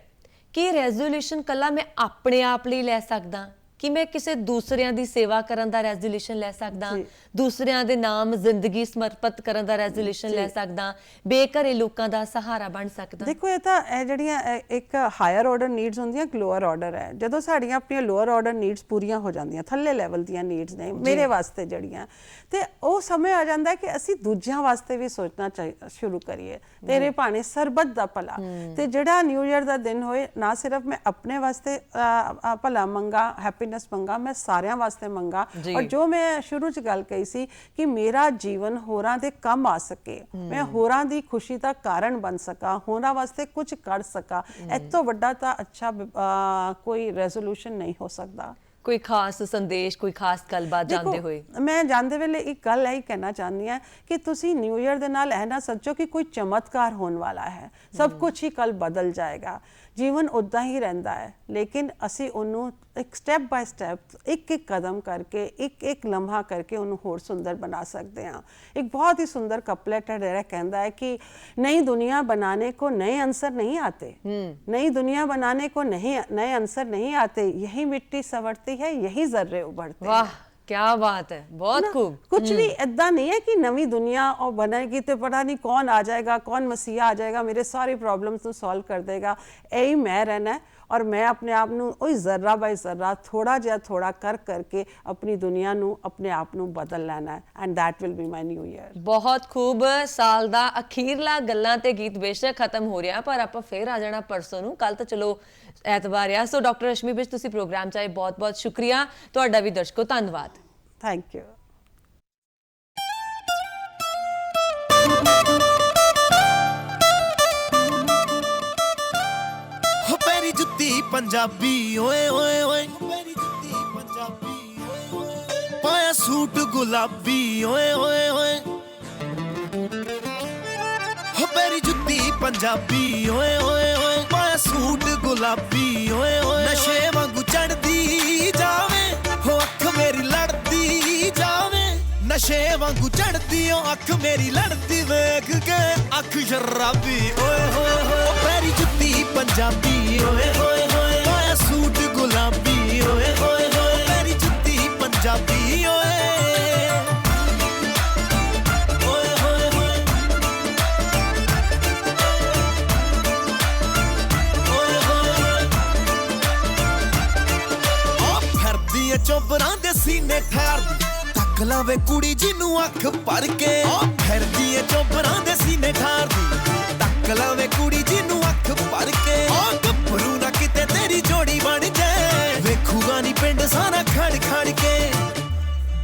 ਕਿ ਰੈਜ਼ੋਲੂਸ਼ਨ ਕੱਲਾ ਮੈਂ ਆਪਣੇ ਆਪ ਲਈ ਲੈ ਸਕਦਾ ਕਿ ਮੈਂ ਕਿਸੇ ਦੂਸਰਿਆਂ ਦੀ ਸੇਵਾ ਕਰਨ ਦਾ ਰੈਜ਼ੋਲੂਸ਼ਨ ਲੈ ਸਕਦਾ, ਦੂਸਰਿਆਂ ਦੇ ਨਾਮ ਜ਼ਿੰਦਗੀ ਸਮਰਪਿਤ ਕਰਨ ਦਾ ਰੈਜ਼ੋਲੂਸ਼ਨ ਲੈ ਸਕਦਾ, ਬੇਘਰੇ ਲੋਕਾਂ ਦਾ ਸਹਾਰਾ ਬਣ ਸਕਦਾ। ਦੇਖੋ ਇਹ ਤਾਂ ਇਹ ਜਿਹੜੀਆਂ ਇੱਕ ਹਾਇਰ ਆਰਡਰ ਨੀਡਸ ਹੁੰਦੀਆਂ, ਇੱਕ ਲੋਅਰ ਆਰਡਰ ਹੈ। ਜਦੋਂ ਸਾਡੀਆਂ ਆਪਣੀਆਂ ਲੋਅਰ ਆਰਡਰ ਨੀਡਸ ਪੂਰੀਆਂ ਹੋ ਜਾਂਦੀਆਂ, ਥੱਲੇ ਲੈਵਲ ਦੀਆਂ ਨੀਡਸ ਨੇ ਮੇਰੇ ਵਾਸਤੇ ਜਿਹੜੀਆਂ, ਤੇ ਉਹ ਸਮੇਂ ਆ ਜਾਂਦਾ ਕਿ ਅਸੀਂ ਦੂਜਿਆਂ ਵਾਸਤੇ ਵੀ ਸੋਚਣਾ ਸ਼ੁਰੂ ਕਰੀਏ। ਤੇਰੇ ਭਾਣੇ ਸਰਬੱਤ ਦਾ ਭਲਾ। ਤੇ ਜਿਹੜਾ ਨਿਊ ਈਅਰ ਦਾ ਦਿਨ ਹੋਏ, ਨਾ ਸਿਰਫ ਮੈਂ ਆਪਣੇ ਵਾਸਤੇ ਭਲਾ ਮੰਗਾ, ਹੈਪੀਨੈਸ ਮੰਗਾ, ਮੈਂ ਸਾਰਿਆਂ ਵਾਸਤੇ ਮੰਗਾ। ਔਰ ਜੋ ਮੈਂ ਸ਼ੁਰੂ 'ਚ ਗੱਲ ਕਹੀ ਸੀ ਕਿ ਮੇਰਾ ਜੀਵਨ ਹੋਰਾਂ ਦੇ ਕੰਮ ਆ ਸਕੇ, ਮੈਂ ਹੋਰਾਂ ਦੀ ਖੁਸ਼ੀ ਦਾ ਕਾਰਨ ਬਣ ਸਕਾਂ, ਹੋਰਾਂ ਵਾਸਤੇ ਕੁਝ ਕਰ ਸਕਾਂ, ਇਸ ਤੋਂ ਵੱਡਾ ਤਾਂ ਅੱਛਾ ਕੋਈ ਰੈਜ਼ੋਲੂਸ਼ਨ ਨਹੀਂ ਹੋ ਸਕਦਾ। ਕੋਈ ਖਾਸ ਸੰਦੇਸ਼, ਕੋਈ ਖਾਸ ਗੱਲਬਾਤ ਜਾਂਦੇ ਹੋਏ? ਮੈਂ ਜਾਂਦੇ ਵੇਲੇ ਇੱਕ ਗੱਲ ਇਹ ਕਹਿਣਾ ਚਾਹੁੰਦੀ ਹਾਂ ਕਿ ਤੁਸੀਂ ਨਿਊ ਈਅਰ ਦੇ ਨਾਲ ਇਹ ਨਾ ਸੋਚੋ ਕਿ ਕੋਈ ਚਮਤਕਾਰ ਹੋਣ ਵਾਲਾ ਹੈ, ਸਭ ਕੁਝ ਹੀ ਕੱਲ ਬਦਲ ਜਾਏਗਾ। ਜੀਵਨ ਉੱਦਾਂ ਹੀ ਰਹਿੰਦਾ ਹੈ, ਲੇਕਿਨ ਅਸੀਂ ਉਹਨੂੰ ਇੱਕ ਸਟੈਪ ਬਾय ਸਟੈਪ, ਇੱਕ ਇੱਕ ਕਦਮ ਕਰਕੇ, ਇੱਕ ਇੱਕ ਲਮਹਾ ਕਰਕੇ ਉਹਨੂੰ ਹੋਰ ਸੁੰਦਰ ਬਣਾ ਸਕਦੇ ਹਾਂ। ਇੱਕ ਬਹੁਤ ਹੀ ਸੁੰਦਰ ਕਪਲੇਟ ਹੈ ਜਿਹੜਾ ਕਹਿੰਦਾ ਹੈ ਕਿ नई दुनिया बनाने को नए आंसर नहीं आते, नई दुनिया बनाने को नए आंसर नहीं आते, यही मिट्टी संवरती है, यही जर्रे उभरते हैं। वाह क्या बात है, बहुत खूब। कुछ भी ऐसा नहीं है कि नवी दुनिया और बनेगी तो पता नहीं कौन आ जाएगा, कौन मसीहा आ जाएगा, मेरे सारे प्रॉब्लम्स को सॉल्व कर देगा। यही मैं रहना है और मैं अपने आप ਨੂੰ ਉਹ ਜ਼ਰਾ ਬਾਈ ਜ਼ਰਾ ਥੋੜਾ ਜਿਹਾ ਥੋੜਾ ਕਰ ਕਰਕੇ ਆਪਣੀ ਦੁਨੀਆ ਨੂੰ, ਆਪਣੇ ਆਪ ਨੂੰ ਬਦਲ ਲੈਣਾ ਹੈ, and that will be my new year. ਬਹੁਤ ਖੂਬ। ਸਾਲ ਦਾ ਅਖੀਰਲਾ ਗੱਲਾਂ ਤੇ ਗੀਤ ਬੇਸ਼ੱਕ ਖਤਮ ਹੋ ਰਿਹਾ, ਪਰ ਆਪਾਂ ਫੇਰ ਆ ਜਾਣਾ ਪਰਸੋਂ ਨੂੰ। ਕੱਲ ਤਾਂ ਚਲੋ ਐਤਵਾਰ ਆ। ਸੋ ਡਾਕਟਰ ਰਸ਼ਮੀ ਬਿਸ਼, ਤੁਸੀਂ ਪ੍ਰੋਗਰਾਮ 'ਚ ਆਏ, ਬਹੁਤ ਬਹੁਤ ਸ਼ੁਕਰੀਆ ਤੁਹਾਡਾ ਵੀ। ਦਰਸ਼ਕੋ ਧੰਨਵਾਦ। Thank you. पंजाबी ओए ओए ओए, मेरी जुत्ती पंजाबी ओए ओए, पाया सूट गुलाबी ओए ओए ओए, मेरी जुत्ती पंजाबी ओए ओए ओए, पाया सूट गुलाबी ओए ओए, नशे वांगू चढ़दी जावे हो अख मेरी लड़दी जावे, नशे वांगू चढ़दी हो अख मेरी लड़दी, वेख के अख शराबी ओए ओए ओए, मेरी जुत्ती पंजाबी ओए ओए, सूट गुलाबी ओए ओए ओए, मेरी जुत्ती पंजाबी ओए ओए ओए ओए, ओए ओए ओ फिरदी चोबरां दे सीने ठहरदी, तक लावे कुड़ी जिन्नू अख भर के, ओ फिरदी चोबरां दे सीने ठहरदी, तक लावे कुड़ी जिन्नू अख भर के, ओ गभरू ना किते तेरी जोड़ी बन जाए, वेखूगा नी पिंड सारा खड़ खड़ के,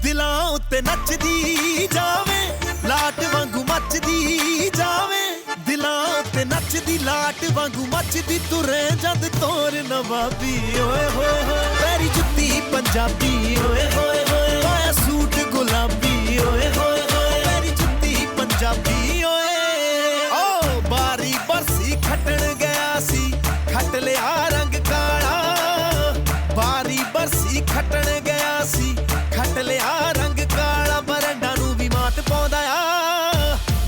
दिलां उत्ते नचदी जावे, लाट वांगू मचदी जावे, दिलां उत्ते नचदी लाट वांगू मचदी, तुरे जद तोर नवाबी ओए होए होए, मेरी जुत्ती पंजाबी ओए होए होए, पाया सूट गुलाबी ओए होए होए, मेरी जुत्ती पंजाबी ओए। ओ बारी बरसी खटण गया सी, खट लिया रंग काला, बारी बरसी खटण गया सी, खट लिया रंग काला, बरंडा नू भी मात पाउंदा आ,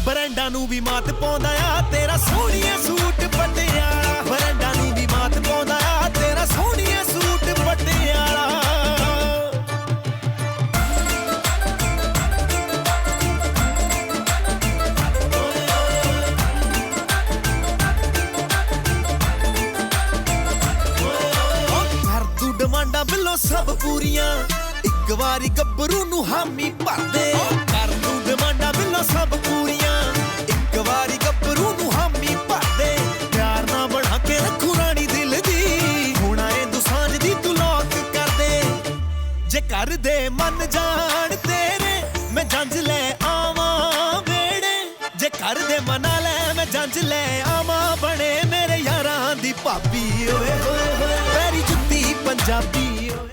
बरंडा नू भी मात पाउंदा आ, तेरा सोहणिया सूट पटियाला, बरंडा नू भी मात पाउंदा आ, तेरा सोहणिया सूट पटियाला। ਡਿਮਾਂਡਾਂ ਬਿੱਲੋ ਸਭ ਪੂਰੀਆਂ ਇੱਕ ਵਾਰੀ ਗੱਭਰੂ ਨੂੰ ਹਾਮੀ ਭਰਦੇ ਕਰ ਦੂੰ ਡਿਮਾਂਡਾਂ ਬਿੱਲੋ ਸਭ ਪੂਰੀਆਂ ਇੱਕ ਵਾਰੀ ਗੱਭਰੂ ਨੂੰ ਹਾਮੀ ਭਰਦੇ ਪਿਆਰ ਨਾ ਬਣਾ ਕੇ ਰੱਖੂ ਰਾਣੀ ਦਿਲ ਦੀ ਹੁਣ ਆਏ ਦੁਸਾਂਝ ਦੀ ਤੂੰ ਲੋਕ ਕਰਦੇ ਜੇ ਕਰਦੇ ਮਨ ਜਾਣ ਤੇਰੇ ਮੈਂ ਜੰਜ ਲੈ ਆਵਾਂ ਵੇੜੇ ਜੇ ਕਰਦੇ ਮਨਾ ਲੈ ਮੈਂ ਜੰਜ ਲੈ ਆਵਾਂ ਬਣੇ ਮੇਰੇ ਯਾਰਾਂ ਦੀ ਭਾਬੀ ਓਏ ਹੋਏ ਹੋਏ ਪੈਰੀ ਜੁੱਤੀ ਪੰਜਾਬੀ